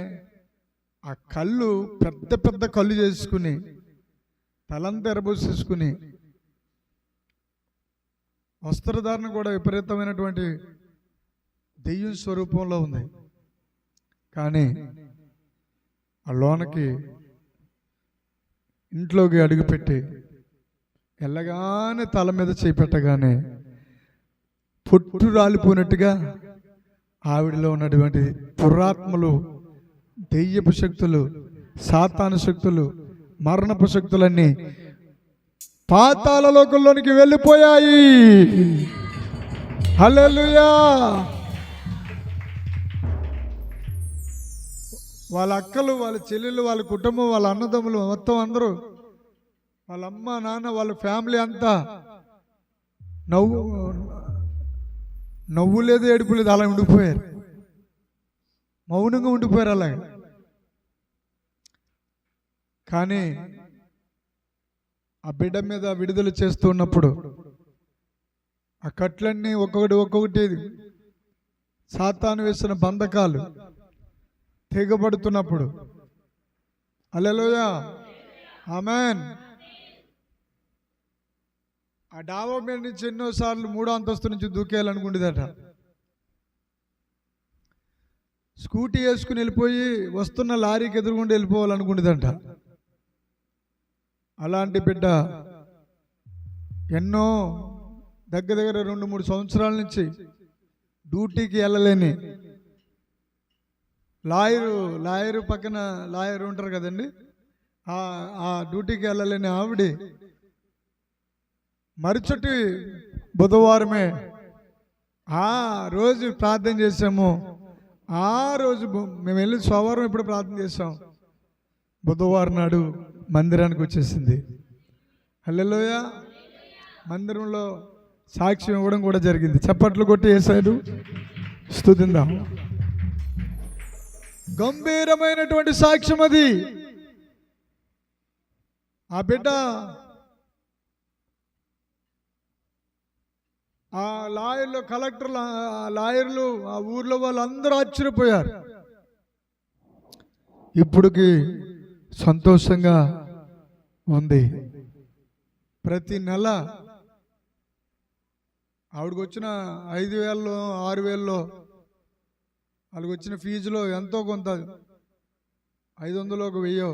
A: ఆ కళ్ళు పెద్ద పెద్ద కళ్ళు చేసుకుని తలంతా ఎరబోసేసుకుని వస్త్రధారణ కూడా విపరీతమైనటువంటి దెయ్యం స్వరూపంలో ఉంది. కానీ ఆ లోనకి ఇంట్లోకి అడుగుపెట్టి వెళ్ళగానే తల మీద చేపెట్టగానే పొట్టు రాలిపోయినట్టుగా ఆవిడలో ఉన్నటువంటి దురాత్మలు, దెయ్యపు శక్తులు, సాతాను శక్తులు, మరణపు శక్తులన్నీ పాతాళ లోకంలోనికి వెళ్ళిపోయాయి. హల్లెలూయా. వాళ్ళ అక్కలు, వాళ్ళ చెల్లెళ్ళు, వాళ్ళ కుటుంబం, వాళ్ళ అన్నదమ్ములు మొత్తం అందరూ, వాళ్ళ అమ్మ నాన్న, వాళ్ళ ఫ్యామిలీ అంతా నవ్వు లేదు, ఏడుపు లేదు, అలా ఉండిపోయారు. మౌనంగా ఉండిపోయారు అలాగే. కానీ ఆ బిడ్డ మీద విడుదల చేస్తున్నప్పుడు ఆ కట్లన్నీ ఒక్కొక్కటి సాతాను వేసిన బంధకాలు తెగబడుతున్నప్పుడు, హల్లెలూయా, ఆమేన్, ఆ డాబా మీద నుంచి ఎన్నోసార్లు 3వ అంతస్తు నుంచి దూకేయాలనుకుంటుందట. స్కూటీ వేసుకుని వెళ్ళిపోయి వస్తున్న లారీకి ఎదురుగుండా వెళ్ళిపోవాలనుకుంటుందంట. అలాంటి బిడ్డ ఎన్నో దగ్గర 2-3 సంవత్సరాల నుంచి డ్యూటీకి వెళ్ళలేని, లాయరు పక్కన లాయర్ ఉంటారు కదండి, ఆ డ్యూటీకి వెళ్ళలేని ఆవిడ మరుసటి బుధవారమే ఆ రోజు ప్రార్థన చేసాము. ఆ రోజు మేము వెళ్ళి సోమవారం ఇప్పుడు ప్రార్థన చేసాం, బుధవారం నాడు మందిరానికి వచ్చేసింది. హల్లెలూయా. మందిరంలో సాక్ష్యం ఇవ్వడం కూడా జరిగింది. చప్పట్లు కొట్టి యేసయ్యను స్తుతిద్దాం. గంభీరమైనటువంటి సాక్ష్యం అది. ఆ బిడ్డ ఆ లాయర్లు, కలెక్టర్లు, లాయర్లు, ఆ ఊర్లో వాళ్ళందరూ ఆశ్చర్యపోయారు. ఇప్పుడుకి సంతోషంగా ఉంది. ప్రతి నెల ఆవిడకి వచ్చిన 5,000 6,000 వాళ్ళకి వచ్చిన ఫీజులో ఎంతో కొంత 500 1,000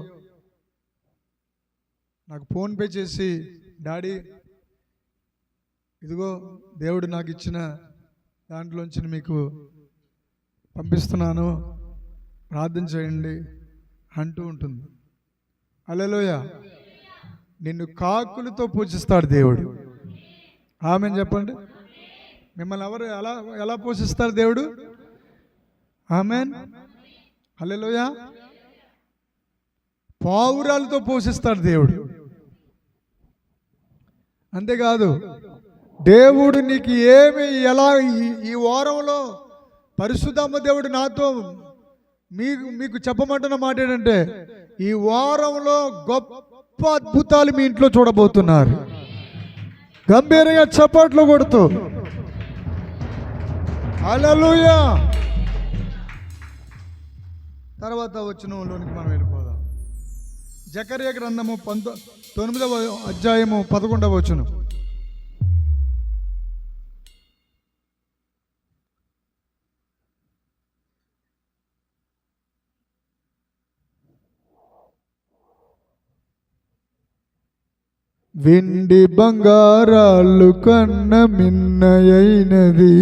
A: నాకు ఫోన్పే చేసి, డాడీ ఇదిగో దేవుడు నాకు ఇచ్చిన దాంట్లోంచి మీకు పంపిస్తున్నాను, ప్రార్థన చేయండి అంటూ ఉంటుంది. హల్లెలూయా. నిన్ను కాకులతో పూజిస్తాడు దేవుడు. ఆమేన్ చెప్పండి. మిమ్మల్ని ఎవరు ఎలా పోషిస్తారు దేవుడు? ఆమేన్. హల్లెలూయా. పావురాలతో పోషిస్తాడు దేవుడు. అంతేకాదు, దేవుడు నీకు ఏమి ఎలా ఈ వారంలో పరిశుద్ధమ్మ దేవుడు నాతో మీకు చెప్పమంటున్న మాట ఏంటంటే, ఈ వారంలో గొప్ప అద్భుతాలు మీ ఇంట్లో చూడబోతున్నారు. గంభీరంగా చప్పట్లు కొడుతూ హల్లెలూయా. తర్వాత వచనంలోనికి మనం వెళ్ళిపోదాం. జకర్యా గ్రంథము 9వ అధ్యాయము 11వ వచనం. వెండి బంగారాలు కన్న మిన్నయైనది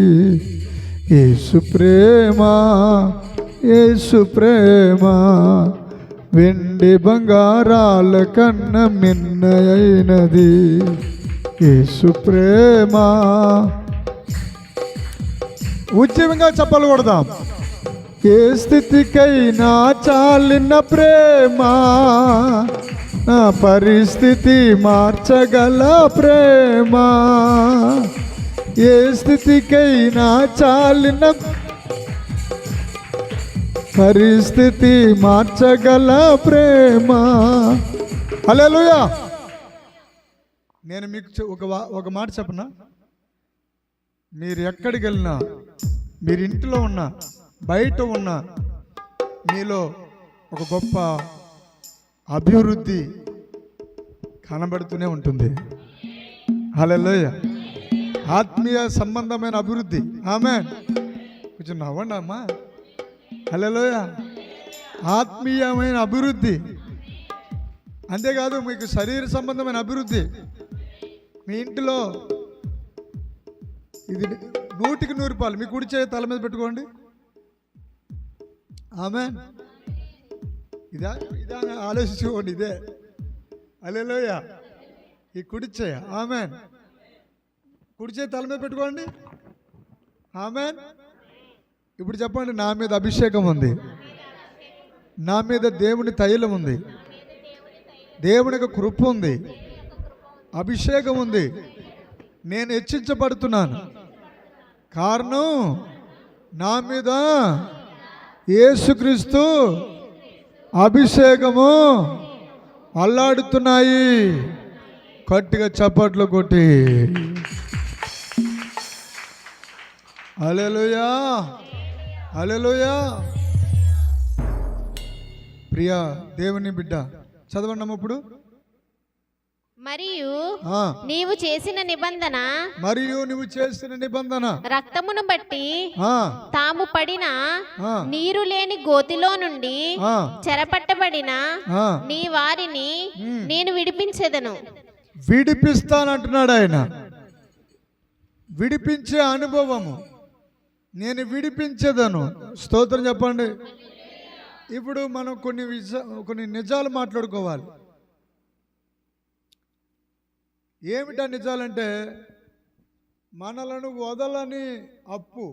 A: యేసు ప్రేమ, యేసు ప్రేమ. వెండి బంగారాల కన్న మిన్నయైనది యేసు ప్రేమ. ఉద్యమంగా చెప్పలు కొడదాం. ఏ స్థితికైనా చాలిన ప్రేమ, నా పరిస్థితి మార్చగల ప్రేమ. ఏ స్థితికైనా చాలిన పరిస్థితి మార్చగల ప్రేమ. హల్లెలూయా. నేను మీకు ఒక మాట చెప్పనా? మీరు ఎక్కడికి వెళ్ళినా, మీరు ఇంట్లో ఉన్నా, బయట ఉన్నా, మీలో ఒక గొప్ప అభివృద్ధి కనబడుతూనే ఉంటుంది. హల్లెలూయా. ఆత్మీయ సంబంధమైన అభివృద్ధి. ఆమేన్. కొంచెం నవ్వండి అమ్మా. హల్లెలూయా. ఆత్మీయమైన అభివృద్ధి, అంతేకాదు మీకు శరీర సంబంధమైన అభివృద్ధి. మీ ఇంటిలో ఇది 100కి 100 రూపాయలు మీ కుడి చేయి తల మీద పెట్టుకోండి. ఆమేన్. ఇదా ఇదా ఆలోచించుకోండి. ఇదే హల్లెలూయా. ఈ కుడి చేయి. ఆమేన్. కుడి చేయి తల మీద పెట్టుకోండి. ఆమేన్. ఇప్పుడు చెప్పండి, నా మీద అభిషేకం ఉంది, నా మీద దేవుని తైలం ఉంది, దేవుని యొక్క కృప ఉంది, అభిషేకం ఉంది, నేను హెచ్చించబడుతున్నాను. కారణం నా మీద యేసుక్రీస్తు అభిషేకము అల్లాడుతున్నాయి. గట్టిగా చప్పట్లు కొట్టి హల్లెలూయా, హల్లెలూయా. ప్రియా దేవుని బిడ్డ చదవండి ఇప్పుడు.
C: మరియు నీవు చేసిన నిబంధన,
A: మరియు నువ్వు చేసిన నిబంధన
C: రక్తమును బట్టి తాము పడిన నీరు లేని గోతిలో నుండి చెరపట్టబడిన నీ వారిని నేను విడిపించెదను.
A: విడిపిస్తానంటున్నాడు ఆయన. విడిపించే అనుభవము, నేను విడిపించేదను. స్తోత్రం చెప్పండి. ఇప్పుడు మనం కొన్ని నిజాలు మాట్లాడుకోవాలి. ఏమిటా నిజాలంటే, మనలను వదలని అప్పు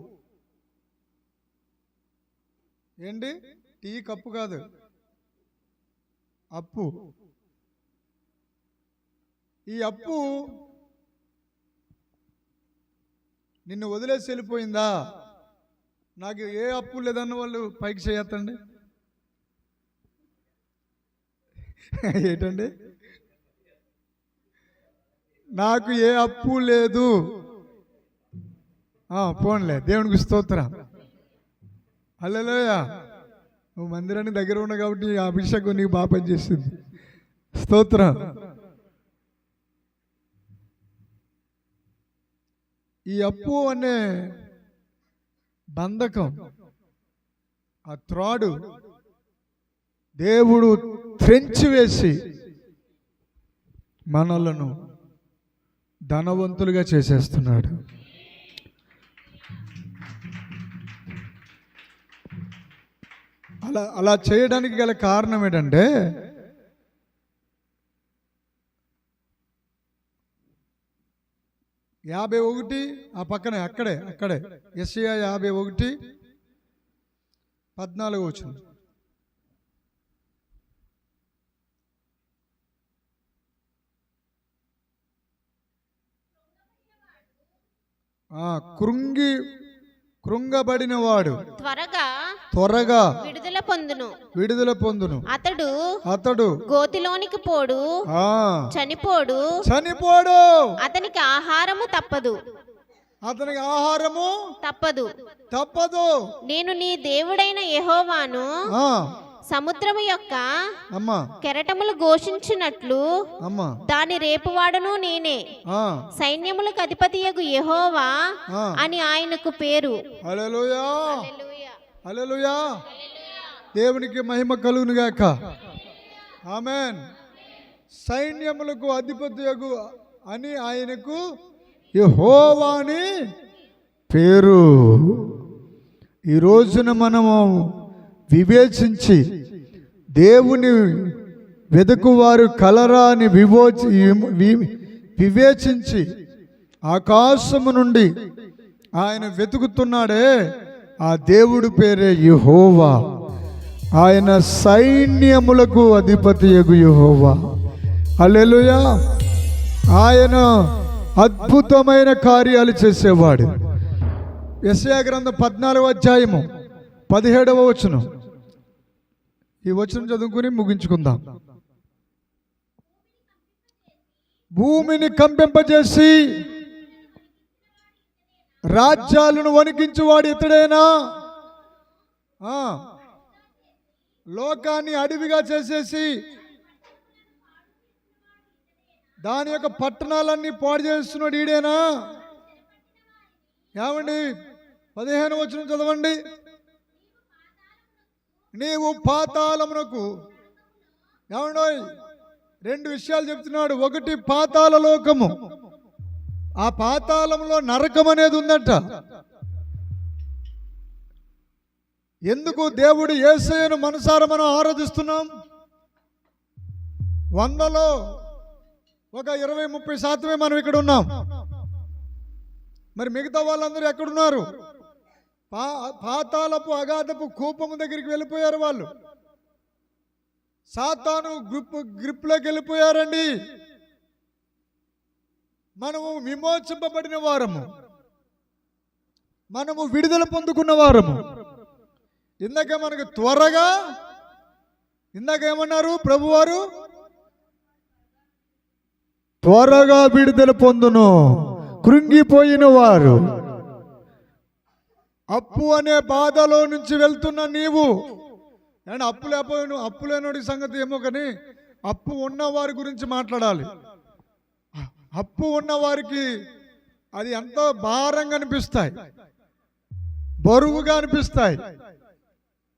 A: ఏంటి? టీ కప్పు కాదు, అప్పు. ఈ అప్పు నిన్ను వదిలేసి వెళ్ళిపోయిందా? నాకు ఏ అప్పు లేదన్న వాళ్ళు పైకి చేయొద్దండి. ఏంటండి? నాకు ఏ అప్పు లేదు. పోన్లే, దేవునికి స్తోత్రం. హల్లెలూయా. నువ్వు మందిరానికి దగ్గర ఉన్నావు కాబట్టి ఆ అభిషేకం నీకు బాగా పనిచేస్తుంది. స్తోత్రం. ఈ అప్పు అనే బంధకం, ఆ త్రాడు దేవుడు త్రెంచి వేసి మనలను ధనవంతులుగా చేసేస్తున్నాడు. అలా చేయడానికి గల కారణం ఏంటంటే, యాభై 51 ఆ పక్కనే అక్కడే యెషయా 51:14 కృంగబడిన వాడు త్వరగా విడుదల పొందును. అతడు
C: గోతిలోనికి పోడు, చనిపోడు. అతనికి ఆహారము తప్పదు. నేను నీ దేవుడైన యెహోవాను. సముద్రము యొక్క కెరటములు ఘోషించినట్లు దాని రేపువాడును నేనే. సైన్యములకు అధిపతియగు యెహోవా అని ఆయనకు పేరు.
A: హల్లెలూయా, హల్లెలూయా. దేవునికి మహిమ కలుగును గాక. ఆమేన్. సైన్యములకు అధిపతియగు అని ఆయనకు యెహోవా అని పేరు. ఈ రోజున మనము వివేచించి దేవుని వెదుకువారు కలరా అని వివేచించి ఆకాశము నుండి ఆయన వెతుకుతున్నాడే, ఆ దేవుడి పేరే యెహోవా. ఆయన సైన్యములకు అధిపతియగు యెహోవా. హల్లెలూయా. ఆయన అద్భుతమైన కార్యాలు చేసేవాడు. యెషయా గ్రంథం 14:17 ఈ వచనం చదువుకుని ముగించుకుందాం. భూమిని కంపింపజేసి రాజ్యాలను వణికించువాడు ఇతడేనా? లోకాన్ని అడవిగా చేసేసి దాని యొక్క పట్టణాలన్నీ పాడు చేస్తున్నాడు ఈడేనా? ఏమండి 15వ వచనం చదవండి. నీవు పాతాళమునకు, ఏమండోయ్ 2 విషయాలు చెప్తున్నాడు. ఒకటి పాతాళ లోకము, ఆ పాతాళంలో నరకం అనేది ఉందట. ఎందుకు దేవుడు యేసయ్యను మనసారా మనం ఆరాధిస్తున్నాం? 100లో ఒక 20-30% మనం ఇక్కడ ఉన్నాం. మరి మిగతా వాళ్ళందరూ ఎక్కడున్నారు? పాతాళపు అగాధపు కూపము దగ్గరికి వెళ్ళిపోయారు. వాళ్ళు సాతాను గ్రిప్లోకి వెళ్ళిపోయారండి. మనము విమోచింపబడిన వారము, మనము విడుదల పొందుకున్న వారము. ఇందాక మనకు ఇందాక ఏమన్నారు ప్రభువారు? త్వరగా విడుదల పొందును కృంగిపోయిన వారు. అప్పు అనే బాధలో నుంచి వెళ్తున్న నీవు, అండ్ అప్పు లేనోడి సంగతి ఏమో, కానీ అప్పు ఉన్న వారి గురించి మాట్లాడాలి. అప్పు ఉన్న వారికి అది ఎంతో భారంగా అనిపిస్తాయి, బరువుగా అనిపిస్తాయి,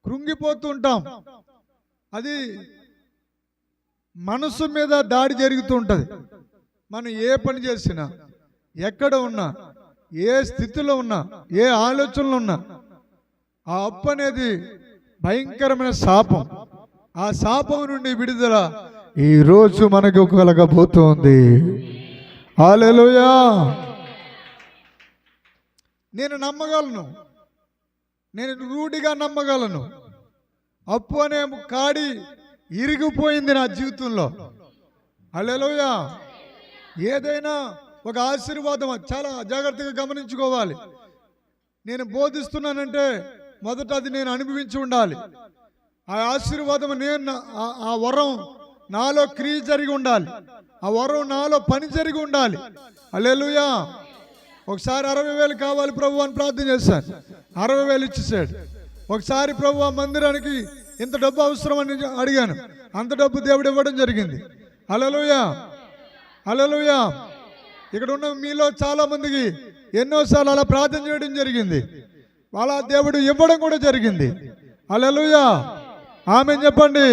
A: కృంగిపోతూ ఉంటాం. అది మనసు మీద దాడి జరుగుతూ ఉంటుంది. మనం ఏ పని చేసినా, ఎక్కడ ఉన్నా, ఏ స్థితిలో ఉన్నా, ఏ ఆలోచనలో ఉన్నా, ఆ అప్పు అనేది భయంకరమైన శాపం. ఆ శాపం నుండి విడుదల ఈరోజు మనకు కలగబోతోంది. హల్లెలూయా. నేను నమ్మగలను, నేను రూఢిగా నమ్మగలను. అప్పు అనే కాడి ఇరిగిపోయింది నా జీవితంలో. హల్లెలూయా. ఏదైనా ఒక ఆశీర్వాదం చాలా జాగ్రత్తగా గమనించుకోవాలి. నేను బోధిస్తున్నానంటే మొదట అది నేను అనుభవించి ఉండాలి. ఆ ఆశీర్వాదం ఆ వరం నాలో క్రియ జరిగి ఉండాలి. ఆ వరం నాలో పని జరిగి ఉండాలి. హల్లెలూయా. ఒకసారి 60,000 కావాలి ప్రభు అని ప్రార్థన చేశాను, 60,000 ఇచ్చేసాడు. ఒకసారి ప్రభు ఆ మందిరానికి ఇంత డబ్బు అవసరం అని అడిగాను, అంత డబ్బు దేవుడు ఇవ్వడం జరిగింది. హల్లెలూయా. హల్లెలూయా. ఇక్కడ ఉన్న మీలో చాలా మందికి ఎన్నోసార్లు అలా ప్రార్థన చేయడం జరిగింది, వాళ్ళ దేవుడు ఇవ్వడం కూడా జరిగింది. హల్లెలూయా. ఆమేన్ చెప్పండి.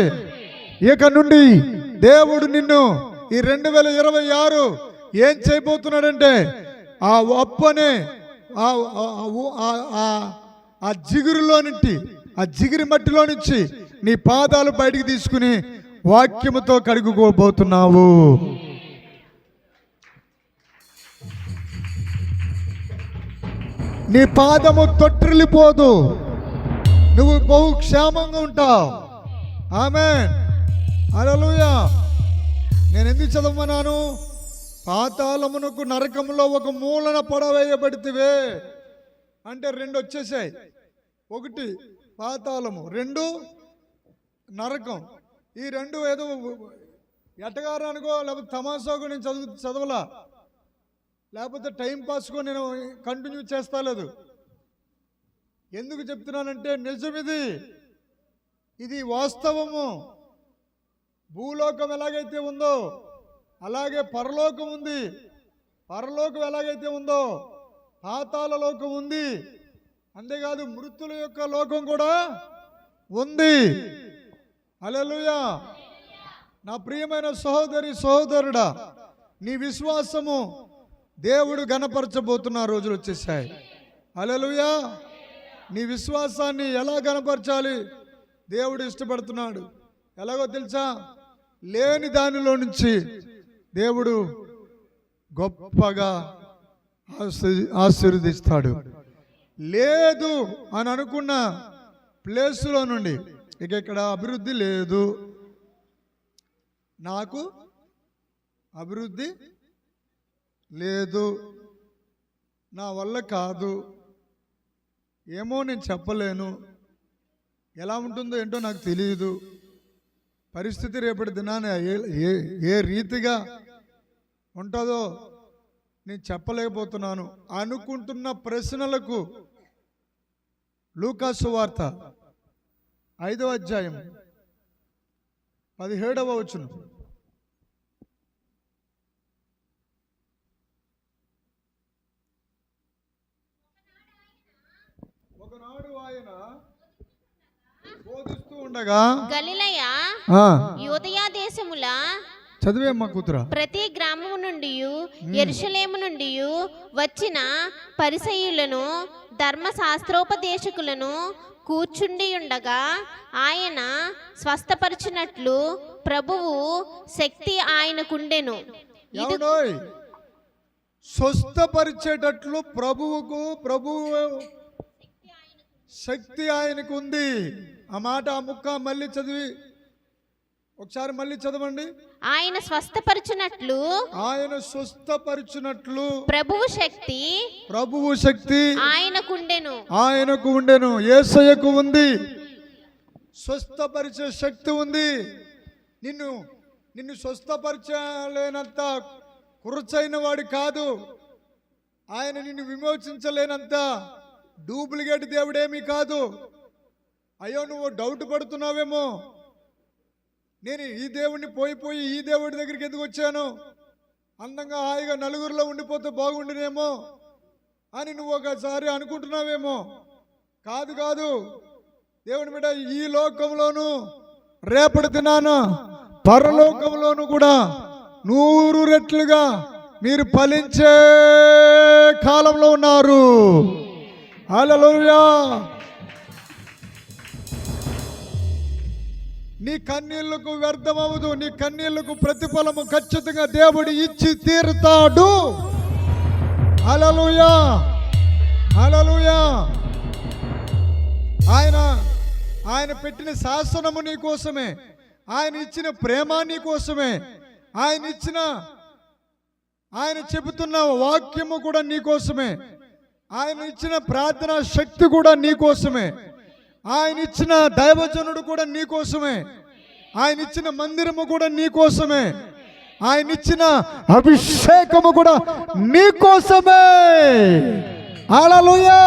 A: ఇక నుండి దేవుడు నిన్ను ఈ 2026 ఏం చేయబోతున్నాడంటే, ఆ అప్పనే ఆ జిగురులో నుంచి, ఆ జిగిరి మట్టిలో నుంచి నీ పాదాలు బయటికి తీసుకుని వాక్యముతో కడుగుకోబోతున్నావు. నీ పాదము తొట్టిల్లిపోదు, నువ్వు బహు క్షేమంగా ఉంటావు. ఆమేన్. హల్లెలూయా. నేను ఎందుకు చదవమన్నాను? పాతాళమునకు నరకంలో ఒక మూలన పడవేయబడితివే అంటే 2 వచ్చేసాయి. 1 పాతాళము, 2 నరకం. ఈ 2 ఏదో ఎటగారానికో లేకపోతే తమాషాకో నేను చదవలా, లేకపోతే టైం పాస్కో నేను కంటిన్యూ చేస్తలేదు. ఎందుకు చెప్తున్నానంటే నిజమిది, ఇది వాస్తవము. భూలోకం ఎలాగైతే ఉందో అలాగే పరలోకం ఉంది. పరలోకం ఎలాగైతే ఉందో పాతాళ లోకం ఉంది. అంతేకాదు మృతుల యొక్క లోకం కూడా ఉంది. హల్లెలూయా. నా ప్రియమైన సహోదరి సహోదరుడా, నీ విశ్వాసము దేవుడు గణపరచబోతున్న రోజులు వచ్చేసాయి. హల్లెలూయా. నీ విశ్వాసాన్ని ఎలా గణపరచాలి దేవుడు ఇష్టపడుతున్నాడు. ఎలాగో తెలుసా? లేని దానిలో నుంచి దేవుడు గొప్పగా ఆశీర్వదిస్తాడు. లేదు అని అనుకున్న ప్లేసులో నుండి ఇక ఇక్కడ అభివృద్ధి లేదు, నాకు అభివృద్ధి లేదు, నా వల్ల కాదు, ఏమో నేను చెప్పలేను, ఎలా ఉంటుందో ఏంటో నాకు తెలియదు, పరిస్థితి రేపటి దినాన ఏ రీతిగా ఉంటుందో నేను చెప్పలేకపోతున్నాను అనుకుంటున్న ప్రశ్నలకు లూకాసు వార్త 5వ అధ్యాయం 17వ వచనం. బోధిస్తూ ఉండగా
C: గలిలయ
A: ఆ,
C: యూదయ దేశముల
A: చదివేమ్మా కూతురా.
C: ప్రతి గ్రామము నుండి యెరూషలేము నుండి వచ్చిన పరిసయ్యులను ధర్మశాస్త్రోపదేశకులను కూర్చుండి ఉండగా ఆయన స్వస్థపరిచినట్లు ప్రభువు శక్తి ఆయనకుండెను.
A: ఏమండోయ్? స్వస్థపరిచేటట్లు ప్రభువు శక్తి ఆయనకు ఉంది. ఆ మాట ఆ ముక్క మళ్ళీ చదివి ఒకసారి మళ్ళీ చదవండి.
C: ఆయన స్వస్థపరిచినట్లు ప్రభువు శక్తి ఆయనకు
A: ఉండెను. యేసయ్యకు ఉంది. స్వస్థపరిచే శక్తి ఉంది. నిన్ను స్వస్థపరచలేనంత కురచైన వాడు కాదు ఆయన. నిన్ను విమోచించలేనంత డూప్లికేట్ దేవుడేమీ కాదు. అయ్యో నువ్వు డౌట్ పడుతున్నావేమో, నేను ఈ దేవుడిని పోయి ఈ దేవుడి దగ్గరికి ఎందుకు వచ్చాను, అందంగా హాయిగా నలుగురిలో ఉండిపోతే బాగుండినేమో అని నువ్వు ఒకసారి అనుకుంటున్నావేమో. కాదు, దేవుని బిడ్డ, ఈ లోకంలోను రేపటి దినాన పరలోకంలోను కూడా 100 రెట్లుగా మీరు ఫలించే కాలంలో ఉన్నారు. హల్లెలూయా. నీ కన్నీళ్లకు వ్యర్థమవదు. నీ కన్నీళ్లకు ప్రతిఫలము ఖచ్చితంగా దేవుడు ఇచ్చి తీరుతాడు. హల్లెలూయా, హల్లెలూయా. ఆయన పెట్టిన శాసనము నీ కోసమే, ఆయన ఇచ్చిన ప్రేమ నీ కోసమే, ఆయన చెబుతున్న వాక్యము కూడా నీ కోసమే, ఆయన ఇచ్చిన ప్రార్థనా శక్తి కూడా నీ కోసమే, ఆయన ఇచ్చిన దైవజనుడు కూడా నీ కోసమే, ఆయన ఇచ్చిన మందిరము కూడా నీ కోసమే, ఆయన ఇచ్చిన అభిషేకము కూడా నీ కోసమే. హల్లెలూయా.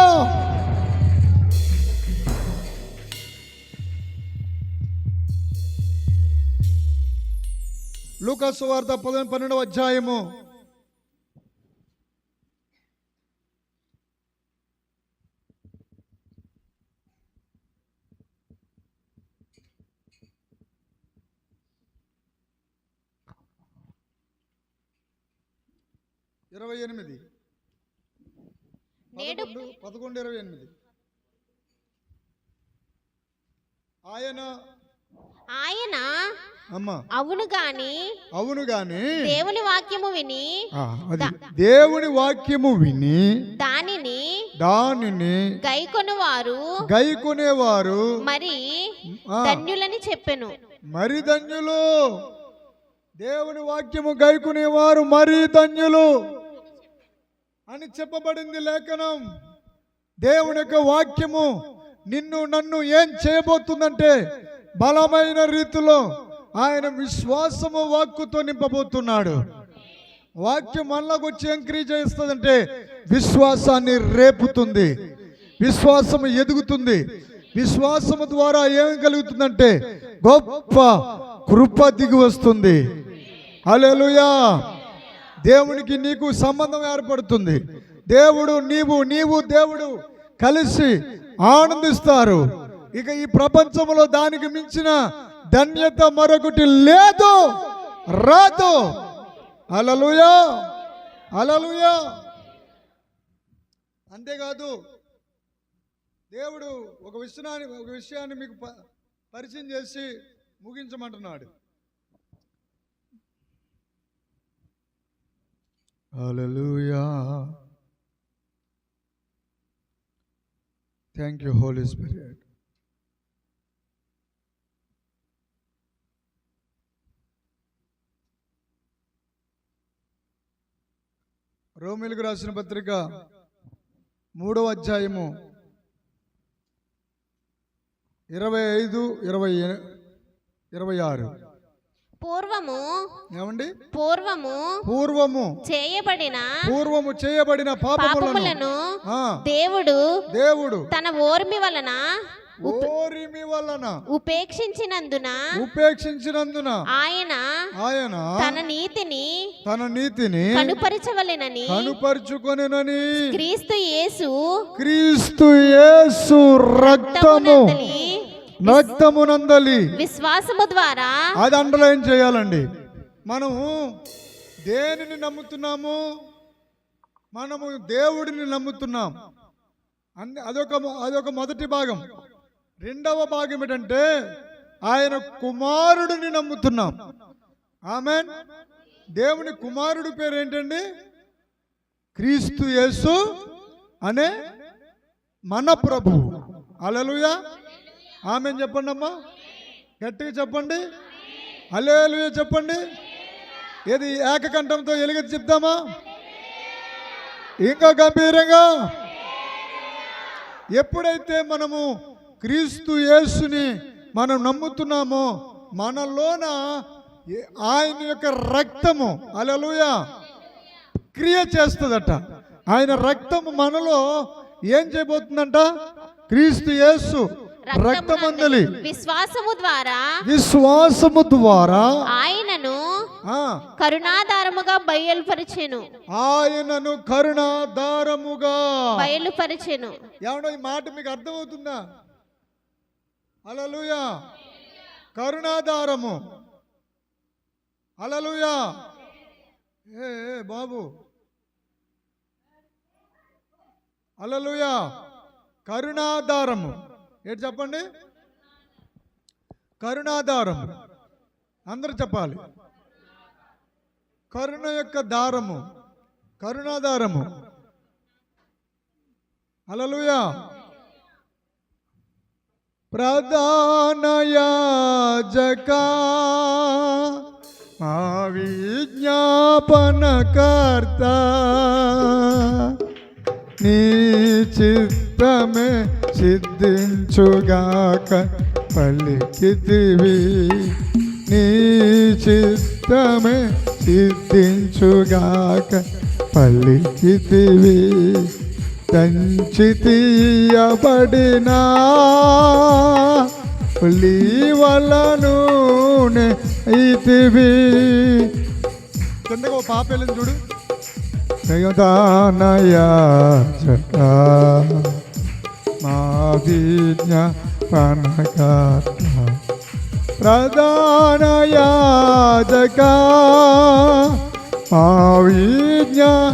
A: లూకా సువార్త 12వ అధ్యాయము 28 11:28.
C: ఆయన అవును గాని దేవుని వాక్యము విని దానిని గైకొనేవారు మరి ధన్యులని చెప్పెను. మరి ధన్యులు. దేవుని వాక్యము గైకొనేవారు మరి ధన్యులు అని చెప్పబడింది లేఖనం. దేవుని యొక్క వాక్యము నిన్ను నన్ను ఏం చేయబోతుందంటే బలమైన రీతిలో ఆయన విశ్వాసము వాక్కుతో నింపబోతున్నాడు. వాక్యం మనలోకి వచ్చి ఎంకరేజ్ చేస్తుందంటే విశ్వాసాన్ని రేపుతుంది, విశ్వాసము ఎదుగుతుంది. విశ్వాసము ద్వారా ఏం కలుగుతుందంటే గొప్ప కృప దిగి వస్తుంది. హల్లెలూయా. దేవునికి నీకు సంబంధం ఏర్పడుతుంది. దేవుడు నీవు దేవుడు కలిసి ఆనందిస్తారు. ఇక ఈ ప్రపంచంలో దానికి మించిన ధన్యత మరొకటి లేదు, రాదు. హల్లెలూయా, హల్లెలూయా. అంతేకాదు దేవుడు ఒక విషయాన్ని మీకు పరిచయం చేసి ముగించమంటున్నాడు. Hallelujah. Thank you Holy Spirit. రోమీయులకు రాసిన పత్రిక 3వ అధ్యాయము 25, 26. పూర్వము చేయబడిన పాపములను దేవుడు తన ఓర్మి వలన ఉపేక్షించినందున ఆయన తన నీతిని కనుపరుచుకొనెనని క్రీస్తు యేసు రక్తము
A: రక్తమునందలి
C: విశ్వాసము ద్వారా
A: అది అండర్లైన్ చేయాలండి. మనము దేనిని నమ్ముతున్నాము? మనము దేవుడిని నమ్ముతున్నాం. అదొక మొదటి భాగం. రెండవ భాగం ఏంటంటే ఆయన కుమారుడిని నమ్ముతున్నాం. ఆమేన్. దేవుని కుమారుడి పేరు ఏంటండి? క్రీస్తు యేసు అనే మన ప్రభువు. హల్లెలూయా. ఆమేన్ చెప్పండి అమ్మా, గట్టిగా చెప్పండి. హల్లెలూయా చెప్పండి. ఏది ఏకకంఠంతో ఎలుగెత్తి చెప్తామా? ఇంకా గంభీరంగా. ఎప్పుడైతే మనము క్రీస్తు యేసుని మనం నమ్ముతున్నామో మనలోన ఆయన యొక్క రక్తము హల్లెలూయా క్రియ చేస్తుందట. ఆయన రక్తము మనలో ఏం చేయబోతుందంట? క్రీస్తు యేసు రక్తమందలి
C: విశ్వాసము
A: ద్వారా
C: ఆయనను కరుణాధారముగా బయలుపరిచెను.
A: ఏమన్నా ఈ మాట మీకు అర్థమవుతుందా? హల్లెలూయా. కరుణాధారము. హల్లెలూయా. ఏ బాబు, హల్లెలూయా. కరుణాధారము ఏంటి చెప్పండి? కరుణాధారము అందరూ చెప్పాలి. కరుణ యొక్క దారము, కరుణాధారము. హల్లెలూయా. ప్రధాన యాజకా మా విజ్ఞాపనకర్త నీ చిత్తమే సిద్ధించుగాక పలికితివి. నీ చిత్తమే సిద్ధించుగాక పలికితివి. దంచి తీయబడినా ఒలీవలను ఇతివి. కిందకు ఓ పాప వెళ్ళింది చూడు. ప్రధానయాజకా మా విజ్ఞాపనకర్త, ప్రధానయాజకా మా విజ్ఞాపనకర్త,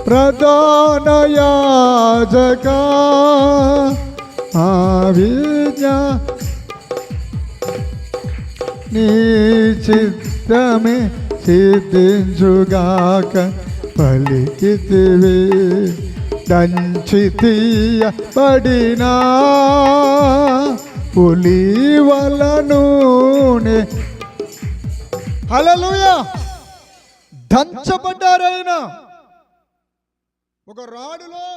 A: ప్రధానయాజకా మా నీ చిత్తమే సిద్ధించుగాక పలికితివి. దంచి తీయబడినా ఒలీవల నూనె. హల్లెలూయా. దంచబడ్డారైనా ఒక రాడులో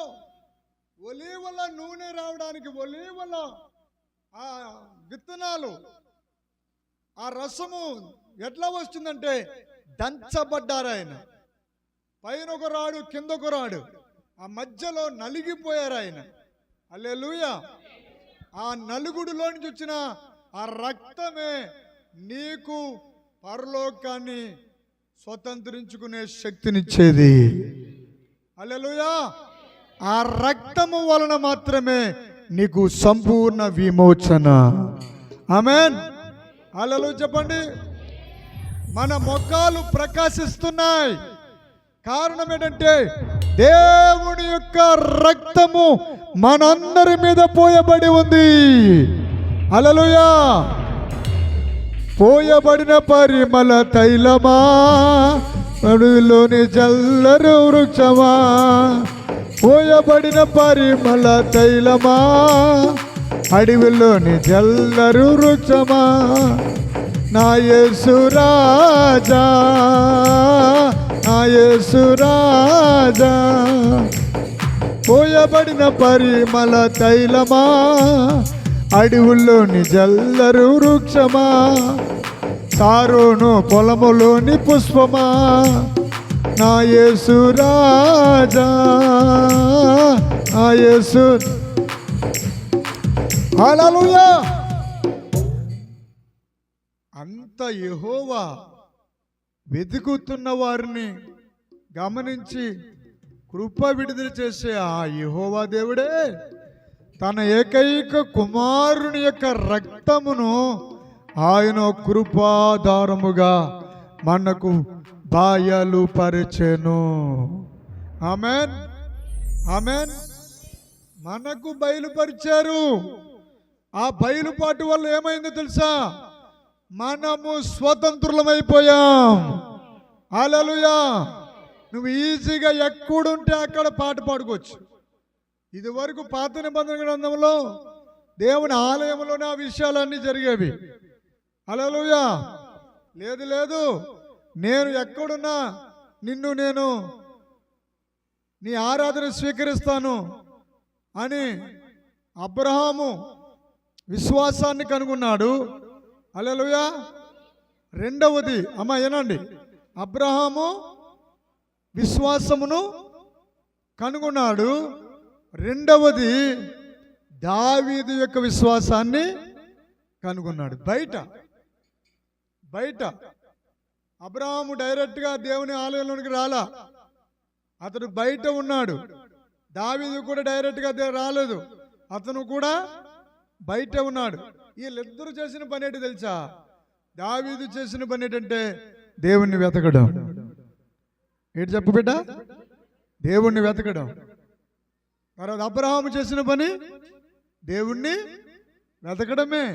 A: ఒలీవల నూనె రావడానికి ఒలీవల ఆ విత్తనాలు ఆ రసము ఎట్లా వస్తుందంటే దంచబడ్డారు. ఆయన పైన ఒక రాడు, కింద ఒక రాడు, ఆ మధ్యలో నలిగిపోయారు ఆయన. హల్లెలూయా. ఆ నలుగుడులో నుంచి వచ్చిన ఆ రక్తమే నీకు పరలోకాన్ని స్వతంత్రించుకునే శక్తినిచ్చేది. హల్లెలూయా. ఆ రక్తము వలన మాత్రమే నీకు సంపూర్ణ విమోచన. ఆమేన్. హల్లెలూయా చెప్పండి. మన ముఖాలు ప్రకాశిస్తున్నాయి. కారణం ఏంటంటే దేవుని యొక్క రక్తము మనందరి మీద పోయబడి ఉంది. హల్లెలూయా. పోయబడిన పరిమళ తైలమా, అడవిలోని జల్లరు వృక్షమా, పోయబడిన పరిమళ తైలమా, అడవిలోని జల్లరు వృక్షమా, నా యేసు రాజా, నా యేసు రాజా, పోయబడిన పరిమళ తైలమా, అడవుల్లోని జల్లరు వృక్షమా, సారోను పొలములోని పుష్పమా, నా యేసు రాజా, నా యేసు. హల్లెలూయా. అంత యెహోవా వెతుకుతున్న వారిని గమనించి కృప విడుదల చేసే ఆ యెహోవా దేవుడే తన ఏకైక కుమారుని యొక్క రక్తమును ఆయన కృపాధారముగా మనకు బయలుపరిచెను. ఆమేన్, ఆమేన్. మనకు బయలుపరిచారు. ఆ బయలుపాటు వల్ల ఏమైందో తెలుసా? మనము స్వతంత్రులమైపోయాం. హల్లెలూయా. నువ్వు ఈజీగా ఎక్కడుంటే అక్కడ పాట పాడుకోవచ్చు. ఇది వరకు పాత నిబంధన గ్రంథంలో దేవుని ఆలయంలోనే ఆ విషయాలన్నీ జరిగేవి. హల్లెలూయా. లేదు లేదు, నేను ఎక్కడున్నా నేను నీ ఆరాధన స్వీకరిస్తాను అని అబ్రహాము విశ్వాసాన్ని కనుగొన్నాడు. హల్లెలూయా. రెండవది అమ్మ ఏనండి, అబ్రహాము విశ్వాసమును కనుగొన్నాడు. రెండవది దావీదు యొక్క విశ్వాసాన్ని కనుగొన్నాడు. బయట అబ్రహాము డైరెక్ట్గా దేవుని ఆలయంలోనికి రాలా, అతడు బయట ఉన్నాడు. దావీదు కూడా డైరెక్ట్గా రాలేదు, అతను కూడా బయట ఉన్నాడు. వీళ్ళిద్దరూ చేసిన పని ఏంటి తెలుసా? దావీదు చేసిన పని ఏంటంటే దేవుణ్ణి వెతకడం. ఏంటి చెప్పు బిడ్డ? దేవుణ్ణి వెతకడం. తర్వాత అబ్రహాము చేసిన పని దేవుణ్ణి వెతకడమే.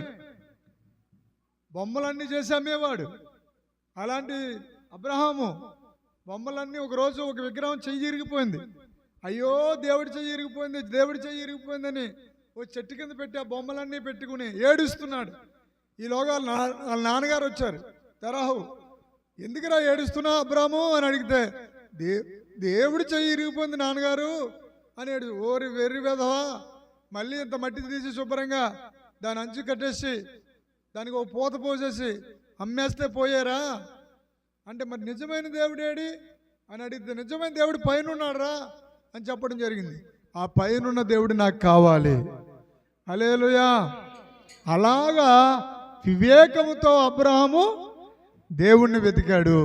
A: బొమ్మలన్నీ చేసి అమ్మేవాడు. అలాంటి అబ్రహాము బొమ్మలన్నీ ఒకరోజు ఒక విగ్రహం చెయ్యి ఇరిగిపోయింది. అయ్యో దేవుడి చెయ్యి ఇరిగిపోయింది, దేవుడి చెయ్యి ఇరిగిపోయిందని ఓ చెట్టు కింద పెట్టి ఆ బొమ్మలన్నీ పెట్టుకుని ఏడుస్తున్నాడు. ఈలోగా వాళ్ళ నాన్నగారు వచ్చారు. తరాహు, ఎందుకురా ఏడుస్తున్నా అబ్రాము అని అడిగితే, దేవుడి చెయ్యి ఇరిగిపోయింది నాన్నగారు అని ఓరి వెర్రి వెధవా, మళ్ళీ ఇంత మట్టి తీసి శుభ్రంగా దాని అంచు కట్టేసి దానికి ఓ పూత పోసేసి అమ్మేస్తే పోయారా అంటే, మరి నిజమైన దేవుడేడి అని అడిగితే, నిజమైన దేవుడు పైన ఉన్నాడురా అని చెప్పడం జరిగింది. ఆ పైనున్న దేవుడు నాకు కావాలి. హల్లెలూయా. అలాగా వివేకముతో అబ్రహాము దేవుణ్ణి వెతికాడు.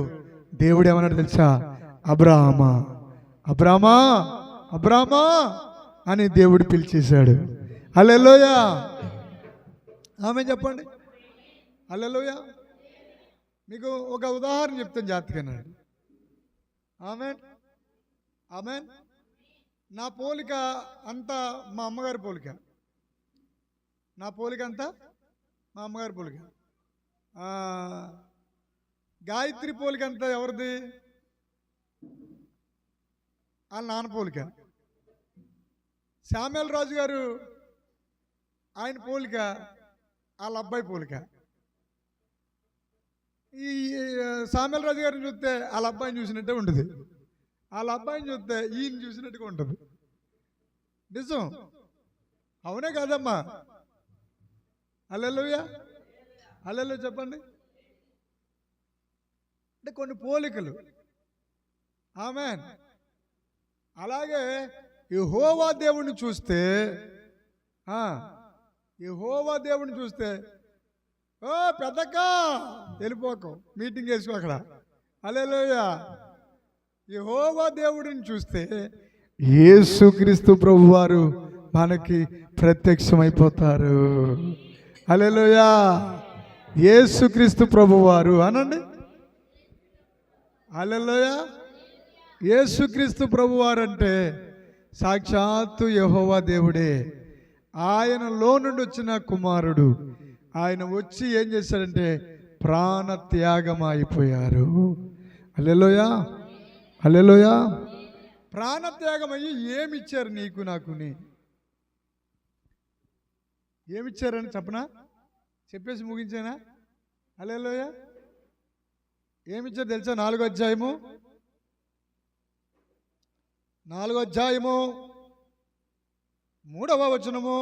A: దేవుడు ఏమన్నాడు తెలుసా? అబ్రహామా, అబ్రహామా, అబ్రహామా అని దేవుడు పిలిచేశాడు. హల్లెలూయా. ఆమె చెప్పండి. హల్లెలూయా. మీకు ఒక ఉదాహరణ చెప్తాను జాగ్రత్తగా. ఆమేన్, ఆమేన్. నా పోలిక అంతా మా అమ్మగారి పోలిక. నా పోలిక అంతా మా అమ్మగారి పోలిక. గాయత్రి పోలిక అంతా ఎవరిది? వాళ్ళ నాన్న పోలిక. శామ్యూల్ రాజు గారు ఆయన పోలిక వాళ్ళ అబ్బాయి పోలిక. ఈ శామ్యూల్ రాజు గారిని చూస్తే వాళ్ళ అబ్బాయిని చూసినట్టే ఉంటుంది, వాళ్ళ అబ్బాయిని చూస్తే ఈయన చూసినట్టుగా ఉంటుంది. నిజం, అవునే కాదమ్మా? హల్లెలూయా, హల్లెలూయా చెప్పండి. అంటే కొన్ని పోలికలు. ఆమేన్. అలాగే యెహోవా దేవుణ్ణి చూస్తే, యెహోవా దేవుణ్ణి చూస్తే ఓ పెద్దక్క వెళ్ళిపోకు, మీటింగ్ వేసుకో అక్కడ. హల్లెలూయా. యెహోవా దేవుడిని చూస్తే యేసుక్రీస్తు ప్రభువారు మనకి ప్రత్యక్షమైపోతారు. హల్లెలూయా. యేసుక్రీస్తు ప్రభువారు అనండి. హల్లెలూయా. యేసుక్రీస్తు ప్రభువారు అంటే సాక్షాత్తు యెహోవా దేవుడే. ఆయనలో నుండి వచ్చిన కుమారుడు. ఆయన వచ్చి ఏం చేశాడంటే ప్రాణ త్యాగం అయిపోయారు. హల్లెలూయా, హల్లెలూయా. ప్రాణత్యాగం అయ్యి ఏమిచ్చారు నీకు నాకుని? ఏమిచ్చారని చెప్పనా? చెప్పేసి ముగించేనా? హల్లెలూయా. ఏమిచ్చారు తెలుసా? 4వ అధ్యాయము 3వ వచనము.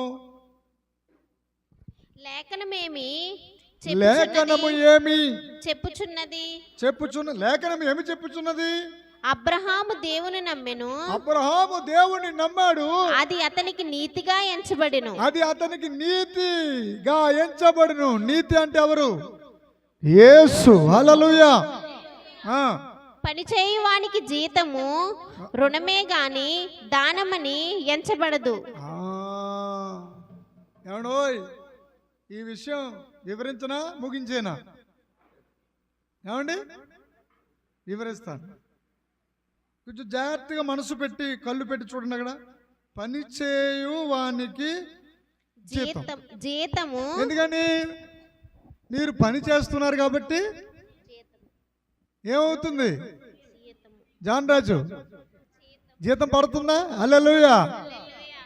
C: లేఖనమేమి
A: లేఖనము ఏమి
C: చెప్పుచున్నది?
A: లేఖనం ఏమి చెప్పుచున్నది?
C: అబ్రహాము దేవుని నమ్మెను,
A: అబ్రహాము దేవుని నమ్మాడు,
C: అది అతనికి నీతిగా ఎంచబడెను.
A: అది అతనికి నీతిగా ఎంచబడును. నీతి అంటే ఎవరు? యేసు. హల్లెలూయా.
C: పనిచేయువానికి జీతము రుణమే గాని దానమని ఎంచబడదు.
A: ఏమండోయ్ ఈ విషయం వివరించనా ముగించేనా? ఏమండి వివరిస్తాను. కొంచెం జాగ్రత్తగా మనసు పెట్టి కళ్ళు పెట్టి చూడండి. అక్కడ పని చేయు వానికి
C: జీతము.
A: ఎందుకని? మీరు పని చేస్తున్నారు కాబట్టి ఏమవుతుంది? జాన్ రాజు జీతం పడుతుందా? హల్లెలూయా.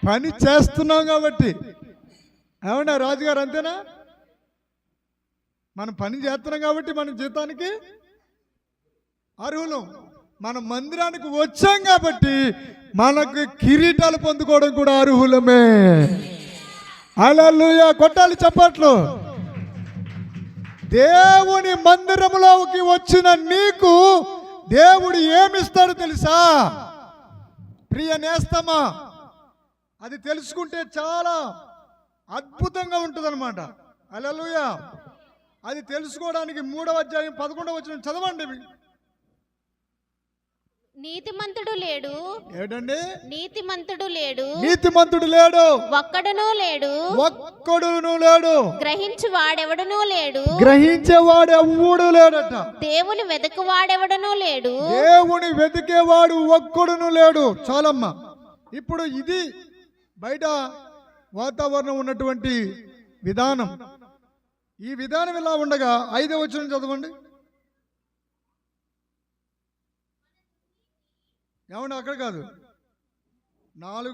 A: పని చేస్తున్నాం కాబట్టి. ఏమన్నా రాజుగారు అంతేనా? మనం పని చేస్తున్నాం కాబట్టి మన జీతానికి అర్హులం. మన మందిరానికి వచ్చాం కాబట్టి మనకు కిరీటాలు పొందుకోవడం కూడా అర్హులమే. హల్లెలూయా. కొట్టాలి చప్పట్లు. దేవుని మందిరంలోకి వచ్చిన నీకు దేవుడు ఏమిస్తాడు తెలుసా ప్రియ నేస్తమా? అది తెలుసుకుంటే చాలా అద్భుతంగా ఉంటుందన్నమాట. హల్లెలూయా. అది తెలుసుకోవడానికి 3వ అధ్యాయం 11వ వచనం చదవండి.
C: నీతిమంతుడు లేడు.
A: ఏంటండి?
C: నీతిమంతుడు లేడు.
A: నీతిమంతుడు లేడు.
C: ఒక్కడునూ లేడు.
A: ఒక్కడును లేడు.
C: గ్రహించు వాడెవడనూ లేడు.
A: గ్రహించేవాడు ఎవడు లేడట.
C: దేవుని వెతకువాడెవడనూ లేడు.
A: దేవుని వెతికేవాడు ఒక్కడును లేడు. చాలమ్మా. ఇప్పుడు ఇది బయట వాతావరణం ఉన్నటువంటి విధానం. ఈ విధానం ఇలా ఉండగా 5వ వచనం చదవండి. ఏమన్నా అక్కడ కాదు 4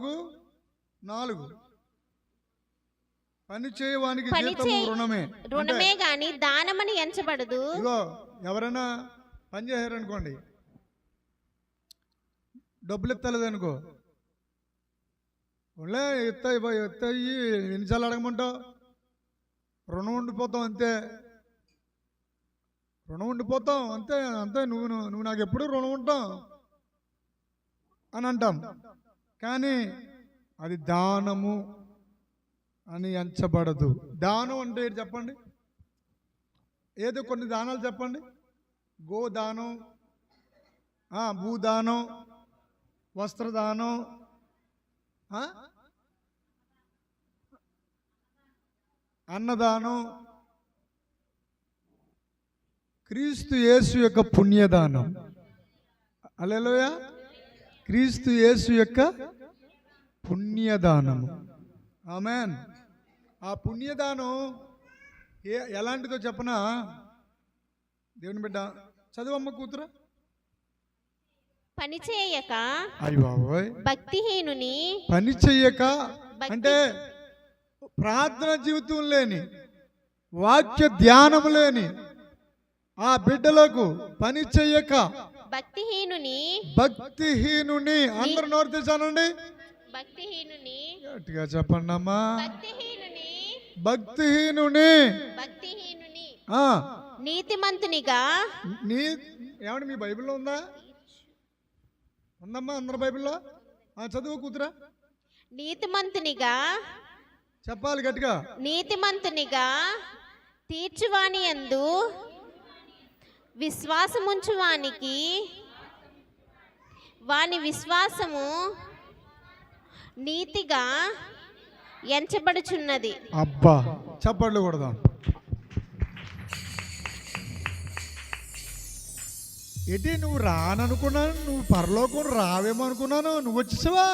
A: పని చేయవానికి జీతము రుణమే.
C: రుణమే గాని దానమని ఎంచబడదు.
A: ఇగో ఎవరైనా పని చేశారనుకోండి, డబ్బులు ఎత్తలేదనుకో, ఒళ్ళే ఎత్తయ్యి ఎన్నిసార్లు అడగమంటావు? రుణం ఉండిపోతాం అంతే. రుణం ఉండిపోతాం అంతే. అంతే నువ్వు నాకు ఎప్పుడు రుణం ఉంటావు అని అంటాం. కానీ అది దానము అని ఎంచబడదు. దానం అంటే ఏంటి చెప్పండి? ఏదో కొన్ని దానాలు చెప్పండి. గోదానం, భూదానం, వస్త్రదానం, అన్నదానం, క్రీస్తు యేసు యొక్క పుణ్యదానం. హల్లెలూయా. క్రీస్తు యేసు యొక్క పుణ్యదానము. ఆమేన్. ఆ పుణ్యదానం ఎలాంటిదో చెప్పనా? దేవుని బిడ్డ చదువమ్మ కూతురా.
C: పని చేయక భక్తిహీనుని.
A: పని చెయ్యక అంటే ప్రార్థన జీవితం లేని, వాక్య ధ్యానం లేని ఆ బిడ్డలకు పని చెయ్యక భక్తిహీనుని. అందరు నోరు తెచ్చానండి.
C: భక్తిహీనుని
A: గట్టిగా చెప్పండి అమ్మా. భక్తిహీనుని.
C: నీతిమంతునిగా.
A: ఏమండి మీ బైబిల్లో ఉందా? ఉందమ్మా అందరు బైబిల్లో. చదువు కూతురా.
C: నీతిమంతునిగా
A: చెప్పాలి గట్టిగా.
C: నీతిమంతునిగా తీర్చువాని యందు విశ్వాసముంచువానికి వాని విశ్వాసము నీతిగా ఎంచబడుచున్నది.
A: అబ్బా చప్పట్లు కొడదాం. ఏంటి నువ్వు రాననుకున్నాను, నువ్వు పరలోకం రావేమో అనుకున్నాను. నువ్వు వచ్చేసావా?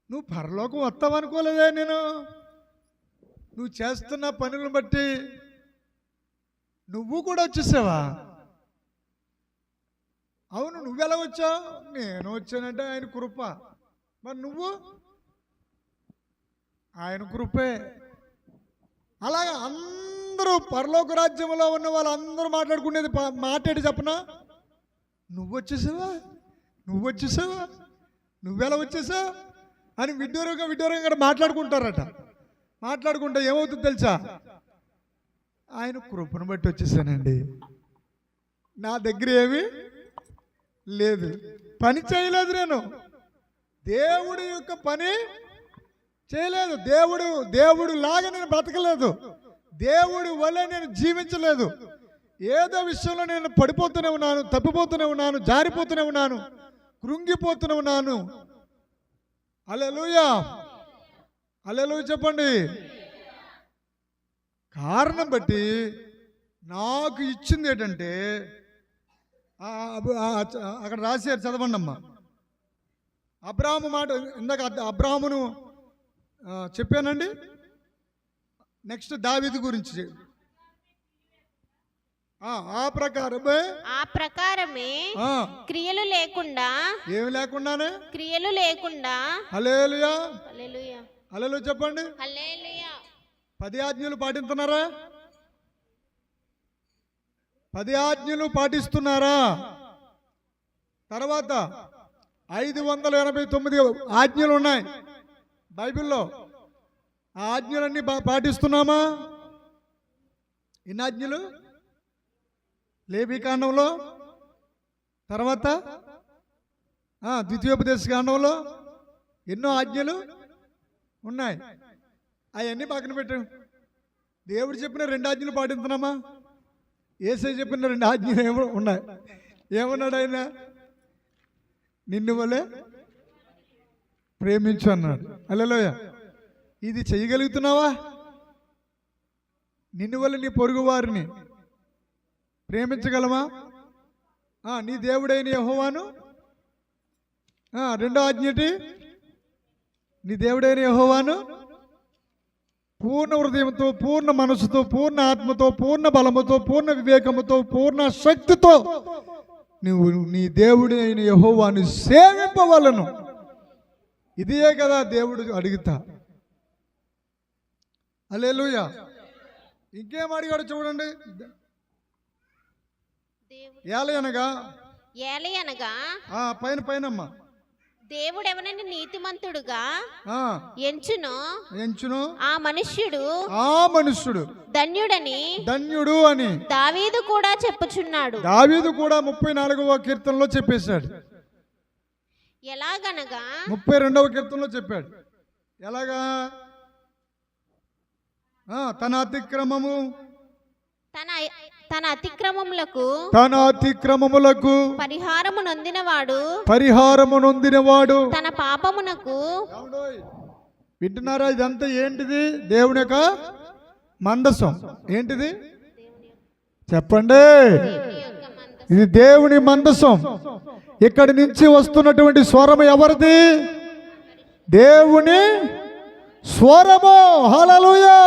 A: నువ్వు పరలోకం వస్తావనుకోలేదే నేను. నువ్వు చేస్తున్న పనులను బట్టి నువ్వు కూడా వచ్చేసావా? అవును, నువ్వెలా వచ్చావు? నేను వచ్చానంటే ఆయన కృప. మరి నువ్వు ఆయన కృపే. అలాగే అందరూ పరలోక రాజ్యంలో ఉన్న వాళ్ళందరూ మాట్లాడుకునేది మాట్లాడి చెప్పనా? నువ్వు వచ్చేసావా, నువ్వు వచ్చేసావా, నువ్వెలా వచ్చేసావు అని విడ్డూరంగా మాట్లాడుకుంటారట. మాట్లాడుకుంటే ఏమవుతుంది తెలుసా? ఆయన కృపను బట్టి వచ్చేసానండి, నా దగ్గర ఏమీ లేదు, పని చేయలేదు, నేను దేవుడి యొక్క పని చేయలేదు, దేవుడు లాగా నేను బ్రతకలేదు, దేవుడి వల్ల నేను జీవించలేదు. ఏదో విషయంలో నేను పడిపోతూనే ఉన్నాను, తప్పిపోతూనే ఉన్నాను, జారిపోతూనే ఉన్నాను, కృంగిపోతూనే ఉన్నాను. హల్లెలూయా. హల్లెలూయా చెప్పండి. కారణం బట్టి నాకు ఇచ్చింది ఏంటంటే అక్కడ రాశారు, చదవండి అమ్మా. అబ్రాహాము మాట ఇందాక అబ్రాహామును చెప్పానండి. నెక్స్ట్ దావీదు గురించి ఆ ప్రకారమే
C: క్రియలు లేకుండా,
A: ఏమి లేకుండానే
C: క్రియలు లేకుండా.
A: హల్లెలూయా
C: హల్లెలూయా
A: హల్లెలూయా చెప్పండి.
C: హల్లెలూయా
A: 10 ఆజ్ఞలు పాటిస్తున్నారా? 10 ఆజ్ఞలు పాటిస్తున్నారా? తర్వాత 589 ఆజ్ఞలు ఉన్నాయి బైబిల్లో. ఆ ఆజ్ఞలన్నీ పాటిస్తున్నామా? ఎన్ని ఆజ్ఞలు? లేవీకాండంలో, తర్వాత ద్వితీయోపదేశ కాండంలో ఎన్నో ఆజ్ఞలు ఉన్నాయి. అవన్నీ పక్కన పెట్టాం. దేవుడు చెప్పిన 2 ఆజ్ఞలు పాటిస్తున్నామా? యేసయ్య చెప్పిన 2 ఆజ్ఞలు ఏమో ఉన్నాయి. ఏమన్నాడు ఆయన? నిన్ను వలె ప్రేమించు అన్నాడు. హల్లెలూయా. ఇది చేయగలుగుతున్నావా? నిన్ను వల్ల నీ పొరుగు వారిని ప్రేమించగలమా? నీ దేవుడైన యెహోవాను. 2వ ఆజ్ఞటి, నీ దేవుడైన యెహోవాను పూర్ణ హృదయంతో, పూర్ణ మనసుతో, పూర్ణ ఆత్మతో, పూర్ణ బలముతో, పూర్ణ వివేకముతో, పూర్ణ శక్తితో నువ్వు నీ దేవుడైన యెహోవాను సేవింపవలను. ఇదే కదా దేవుడు అడుగుతా. హల్లెలూయా. ఇంకేం అడిగాడు చూడండి. ఏలయనగా పైనమ్మా,
C: దేవుడు ఎవరిని నీతిమంతుడుగా ఎంచును ఆ మనుష్యుడు ధన్యుడు అని దావీదు కూడా చెప్పుచున్నాడు.
A: దావీదు కూడా 34వ కీర్తనలో చెప్పేశాడు.
C: ఎలాగనగా
A: 32వ కీర్తనలో చెప్పాడు. ఎలాగా? తన అతిక్రమములకు
C: పరిహారము
A: నొందినవాడు
C: తన పాపమునకు.
A: వింటున్నారా? ఇదంతా ఏంటిది? దేవుని యొక్క మందసం. ఏంటిది చెప్పండి? ఇది దేవుని మందసం. ఇక్కడి నుంచి వస్తున్నటువంటి స్వరం ఎవరిది? దేవుని స్వరము. హల్లెలూయా.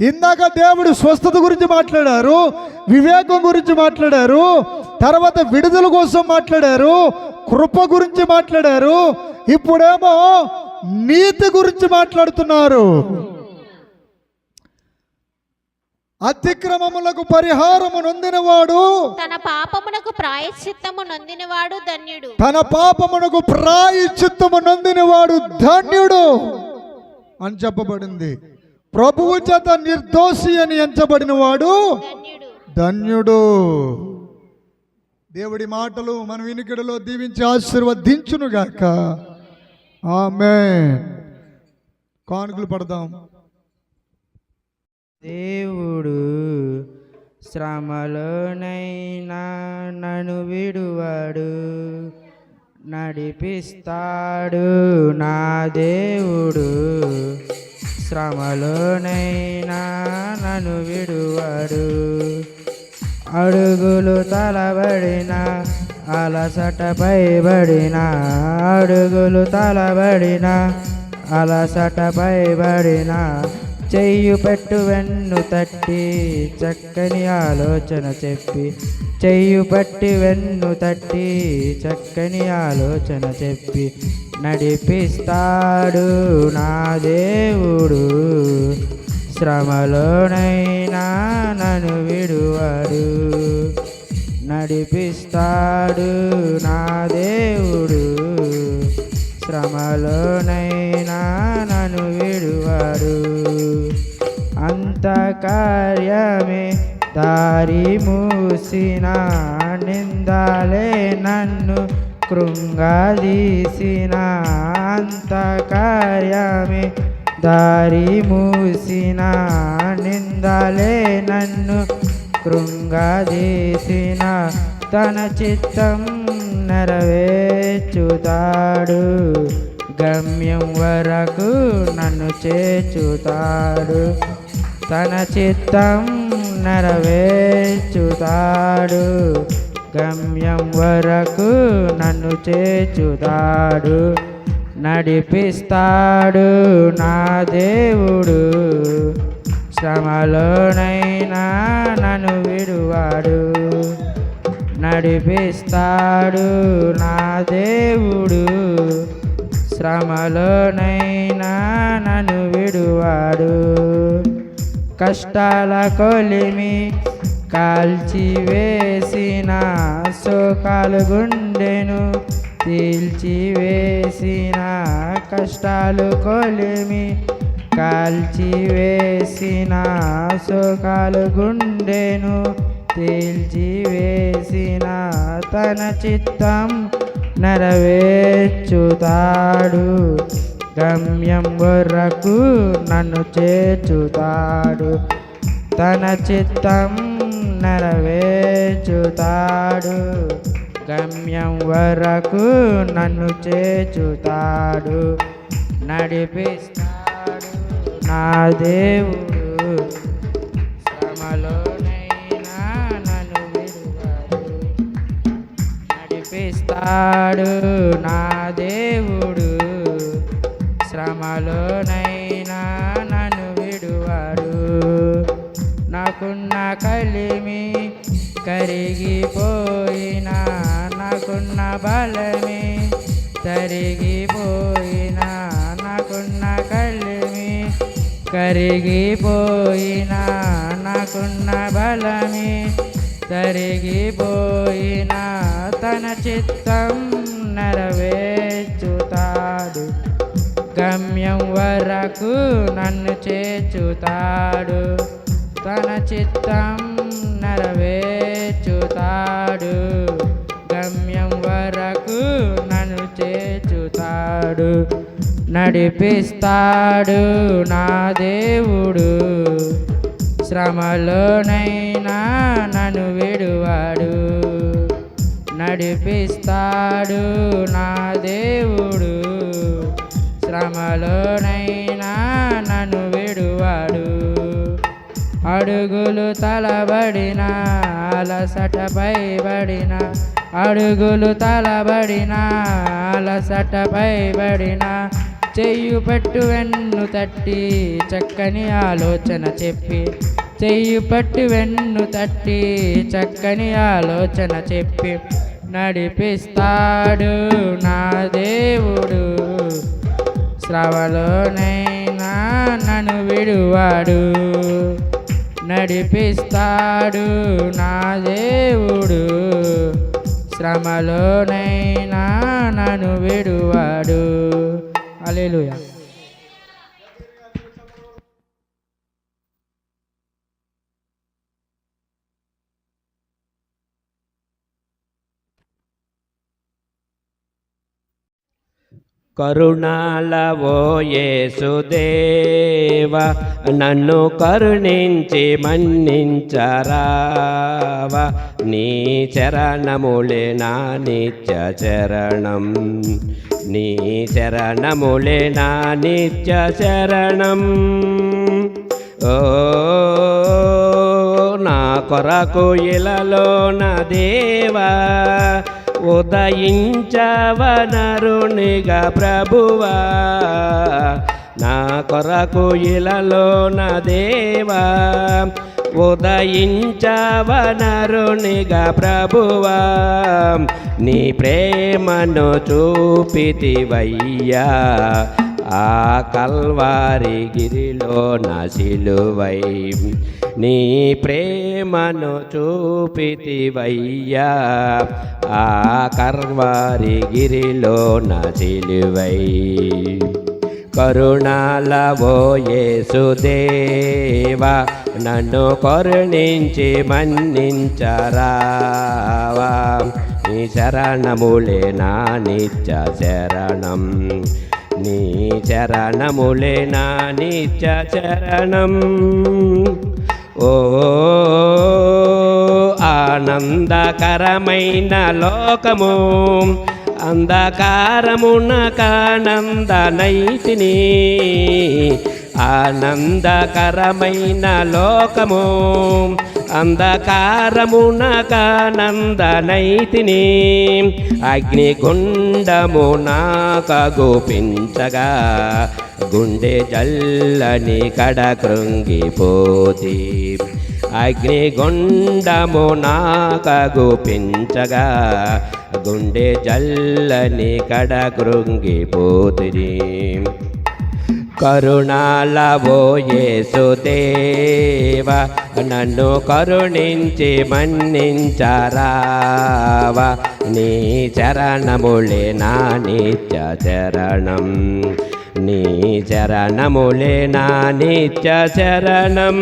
A: ఇందాక దేవుడు స్వస్థత గురించి మాట్లాడారు, వివేకం గురించి మాట్లాడారు, తర్వాత విడుదల కోసం మాట్లాడారు, కృప గురించి మాట్లాడారు. ఇప్పుడేమో నీతి గురించి మాట్లాడుతున్నారు. అతిక్రమములకు పరిహారము నొందినవాడు,
C: తన పాపమునకు ప్రాయశ్చిత్తము నొందినవాడు ధన్యుడు.
A: తన పాపమునకు ప్రాయశ్చిత్తము నొందినవాడు ధన్యుడు అని చెప్పబడింది. ప్రభువు చేత నిర్దోషి అని ఎంచబడిన వాడు ధన్యుడు. దేవుడి మాటలు మన వినికిడిలో దీవించి ఆశీర్వదించునుగాక. ఆమేన్. కానుకలు పడదాం.
D: దేవుడు శ్రమలోనైనా నన్ను విడువాడు, నడిపిస్తాడు నా దేవుడు. శ్రమలోనైనా నన్ను విడువాడు. అడుగులు తలబడిన అలసటపై బడిన, అడుగులు తలబడిన అలసటపై బడిన, చెయ్యి పెట్టు వెన్ను తట్టి చక్కని ఆలోచన చెప్పి, చెయ్యి పట్టి వెన్ను తట్టి చక్కని ఆలోచన చెప్పి నడిపిస్తాడు నా దేవుడు. శ్రమలోనైనా నన్ను విడువాడు, నడిపిస్తాడు నా దేవుడు. శ్రమలోనైనా నన్ను విడువాడు. అంత కార్యమే దారి మూసిన, నిందాలే నన్ను కృంగదీసిన. అంత కార్యమే దారి మూసిన, నిందాలే నన్ను కృంగదీసిన. తన చిత్తం నెరవేర్చుతాడు గమ్యం వరకు నన్ను చేర్చుతాడు. తన చిత్తం నెరవేర్చుతాడు. గమ్యం వరకు నన్ను చేర్చుతాడు. నడిపిస్తాడు నా దేవుడు, శ్రమలోనైనా నన్ను విడువాడు. నడిపిస్తాడు నా దేవుడు, శ్రమలోనైనా నన్ను విడువాడు. కష్టాల కొలిమి కాల్చివేసిన, శోకాలు గుండెను తీల్చివేసిన. కష్టాలు కొలిమి కాల్చివేసిన, శోకాలు గుండెను తీల్చివేసిన. తన చిత్తం నెరవేర్చుతాడు. గమ్యం వరకు నన్ను చేర్చుతాడు. తన చిత్తం నెరవేర్చుతాడు. గమ్యం వరకు నన్ను చేర్చుతాడు. నడిపిస్తాడు నా దేవుడు, శ్రమలోనైనా నన్ను విడువడు. నడిపిస్తాడు నా దేవుడు, శ్రమలోనైనా నన్ను విడువడు. నాకున్న కలిమి కరిగిపోయినా, నాకున్న బలమే తరిగిపోయినా. నాకున్న కలిమి కరిగిపోయినా, నాకున్న బలమే తరిగిపోయినా. తన చిత్తం నెరవేర్చుతాడు. గమ్యం వరకు నన్ను చేర్చుతాడు. తన చిత్తం నెరవేర్చుతాడు. గమ్యం వరకు నన్ను చేర్చుతాడు. నడిపిస్తాడు నా దేవుడు, శ్రమలోనైనా నన్ను విడువాడు. నడిపిస్తాడు నా దేవుడు, శ్రమలోనైనా నన్ను విడువాడు. అడుగులు తలబడిన, అలసటపై పడిన. అడుగులు తలబడిన, అలసటపై పడిన. చెయ్యి పట్టు వెన్ను తట్టి చక్కని ఆలోచన చెప్పి. చెయ్యి పట్టు వెన్ను తట్టి చక్కని ఆలోచన చెప్పి. నడిపిస్తాడు నా దేవుడు, శ్రమలోనైనా నన్ను విడువాడు. నడిపిస్తాడు నా దేవుడు, శ్రమలోనైనా నన్ను విడువాడు. హల్లెలూయా.
E: కరుణాలవో యేసుదేవా, నన్ను కరుణించి మన్నించరావా. నీ చరణములే నా నిత్య చరణం. నీ చరణములే నా నిత్య చరణం. ఓ నా కొరకు ఇలలోన దేవా, ఉదయించవనరునిగా ప్రభువా. నా కొరకు ఇలలోన దేవా, ఉదయించవనరునిగా ప్రభువా. నీ ప్రేమను చూపితివయ్యా, ఆ కల్వారి గిరిలో నా సిలువై. నీ ప్రేమను చూపితివయ్యా, ఆ కల్వారి గిరిలో నా సిలువై. కరుణాలవో యేసుదేవా, నన్ను కరుణించి మన్నించరావా. నీ శరణములే నా నిత్య శరణం. నీ చరణములే నా నిత్య చరణం. ఓ ఆనందకరమైన లోకము, అంధకారమున కానందనైతిని ఆనందకరమైన లోకము అంధకారమున కానందనైతిని అగ్నిగుండము నాకగుపించగా గుండె జల్లని కడ కృంగిపోతి అగ్నిగుండము నాకగుపించగా గుండె జల్లని కడ కృంగిపోతిని కరుణాలవో యేసుదేవ నన్ను కరుణించి మన్నించరావా నీ చరణములే నా నిత్య చరణం నీ చరణములే నా నిత్య చరణం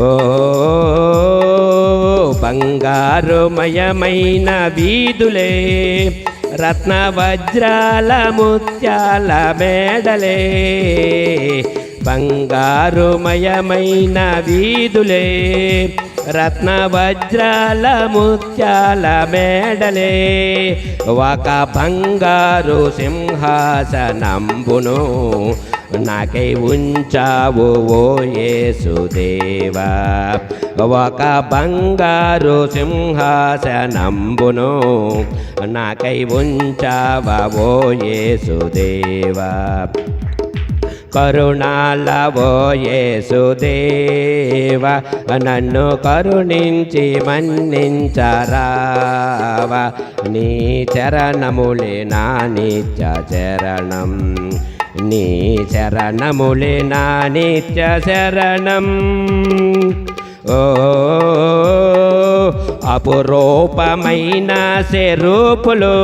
E: ఓ బంగారుమయమైన వీధులే రత్న వజ్రాల ముత్యాల మేడలే బంగారుమయమైన వీధులే రత్న వజ్రాల ముత్యాల మేడలే ఒక బంగారు సింహాసనంబును నాకై ఉంచావు ఓ యేసుదేవా ఒక బంగారు సింహాసనంబును నాకై ఉంచావా ఓ యేసుదేవా కరుణాలవో యేసుదేవా నన్ను కరుణించి మన్నించరావా నీ చరణములే నా నిత్య చరణం నీ చరణములే నా నిత్య శరణం ఓ అపురూపమైన స్వరూపులు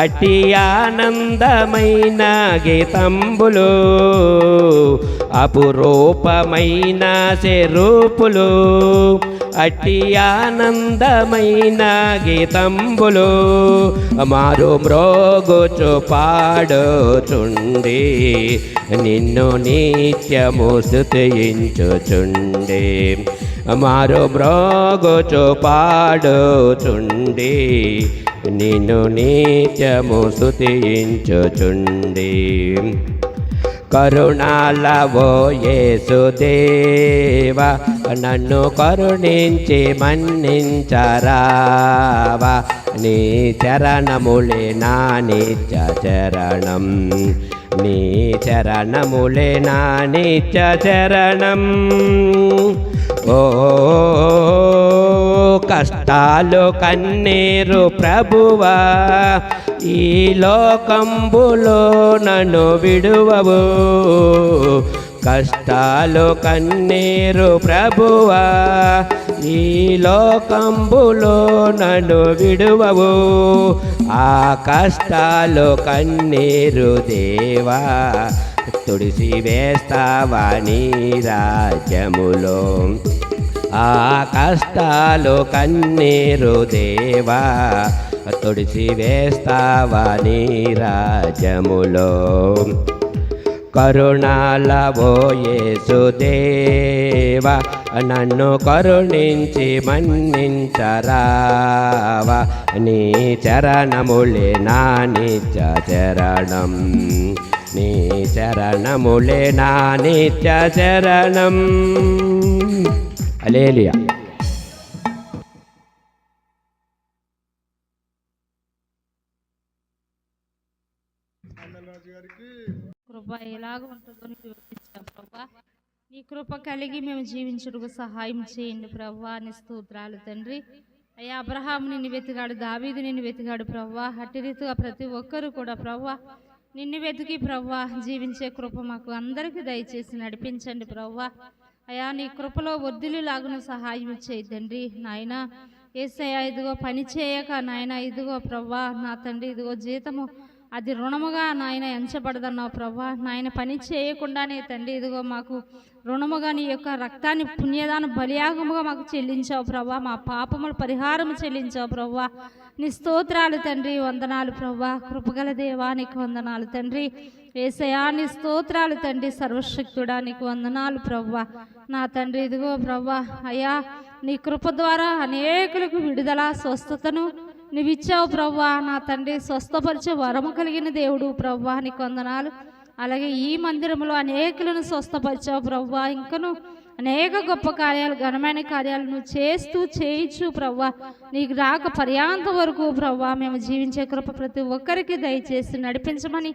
E: అతి ఆనందమైన గీతంబులు అపురూపమైన స్వరూపులు అతి ఆనందమైన గీతంబులు మారు మ్రోగుచు పాడుచుండి నిన్ను నిత్యము స్తుతించుచుండి మారు మ్రోగుచు పాడుచుండి నిన్ను నిత్యము స్తుతించుచుండి కరుణాలవో యేసుదేవా నన్ను కరుణించి మన్నించరావా నీ చరణములే నా నిత్య చరణం నీ చరణములే నా నిత్య చరణం ఓ కష్టాలు కన్నీరు ప్రభువా ఈ లోకంబులో నన్ను విడువవు కష్టాలు కన్నీరు ప్రభువా ఈ లోకంబులో నన్ను విడువవు ఆ కష్టాలు కన్నీరు దేవా తుడిసి వేస్తావా నీ రాజ్యములో ఆ కష్టాలు కన్నీరు దేవా తుడిసి వేస్తావా నీ రాజ్యములో కరుణాలవో యేసుదేవా నన్ను కరుణించి మన్నించరావా నీ చరణములే నా నిత్య చరణం నీ చరణములే నా నిత్య చరణం హల్లెలూయా.
B: కృప ఎలాగ ఉంటుందో నీకు వివరించాం ప్రభా. నీ కృప కలిగి మేము జీవించుటకు సహాయం చేయండి ప్రభా. నీ స్తోత్రాలు తండ్రి. అయ్యా అబ్రహాము నిన్ను వెతికాడు, దావీదు నిన్ను వెతికాడు ప్రభా. అట్టి రీతిగా ప్రతి ఒక్కరూ కూడా ప్రభా నిన్ను వెతికి ప్రభా జీవించే కృప మాకు అందరికీ దయచేసి నడిపించండి ప్రభా. అయ్యా నీ కృపలో వర్ధిల్లులాగున సహాయం చేయి తండ్రి. నాయన యేసయ్యా ఇదిగో పని చేయక నాయన ఇదిగో ప్రభా నా తండ్రి ఇదిగో జీతము అది రుణముగా నాయన ఎంచబడదన్నావు ప్రభా. నాయన పని చేయకుండానే తండ్రి ఇదిగో మాకు రుణముగా నీ యొక్క రక్తాన్ని పుణ్యదాన బలియాగముగా మాకు చెల్లించావు ప్రభా. మా పాపములు పరిహారము చెల్లించావు ప్రభా. నీ స్తోత్రాలు తండ్రి, వందనాలు ప్రభా. కృపగల దేవానికి వందనాలు తండ్రి. యేసయ్యా నీ స్తోత్రాలు తండ్రి, సర్వశక్తుడా నీకు వందనాలు ప్రభా. నా తండ్రి ఇదిగో ప్రభా అయ్యా నీ కృప ద్వారా అనేకులకు విడుదల స్వస్థతను నువ్వు ఇచ్చావు ప్రవ్వా నా తండ్రి, స్వస్థపరిచే వరము కలిగిన దేవుడు ప్రవ్వా, నీకు వందనాలు. అలాగే ఈ మందిరంలో అనేకులను స్వస్థపరిచావు ప్రవ్వా, ఇంకను అనేక గొప్ప కార్యాలు, ఘనమైన కార్యాలు నువ్వు చేయించు ప్రవ్వా. నీకు రాక పర్యాంత వరకు ప్రవ్వా మేము జీవించే కృప ప్రతి ఒక్కరికి దయచేసి నడిపించమని,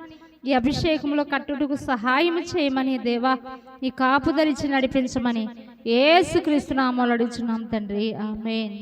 B: ఈ అభిషేకంలో కట్టుటకు సహాయం చేయమని దేవా, ఈ కాపుదలిచి నడిపించమని యేసుక్రీస్తు నామములో అడుగుచున్నాం తండ్రి, ఆమేన్.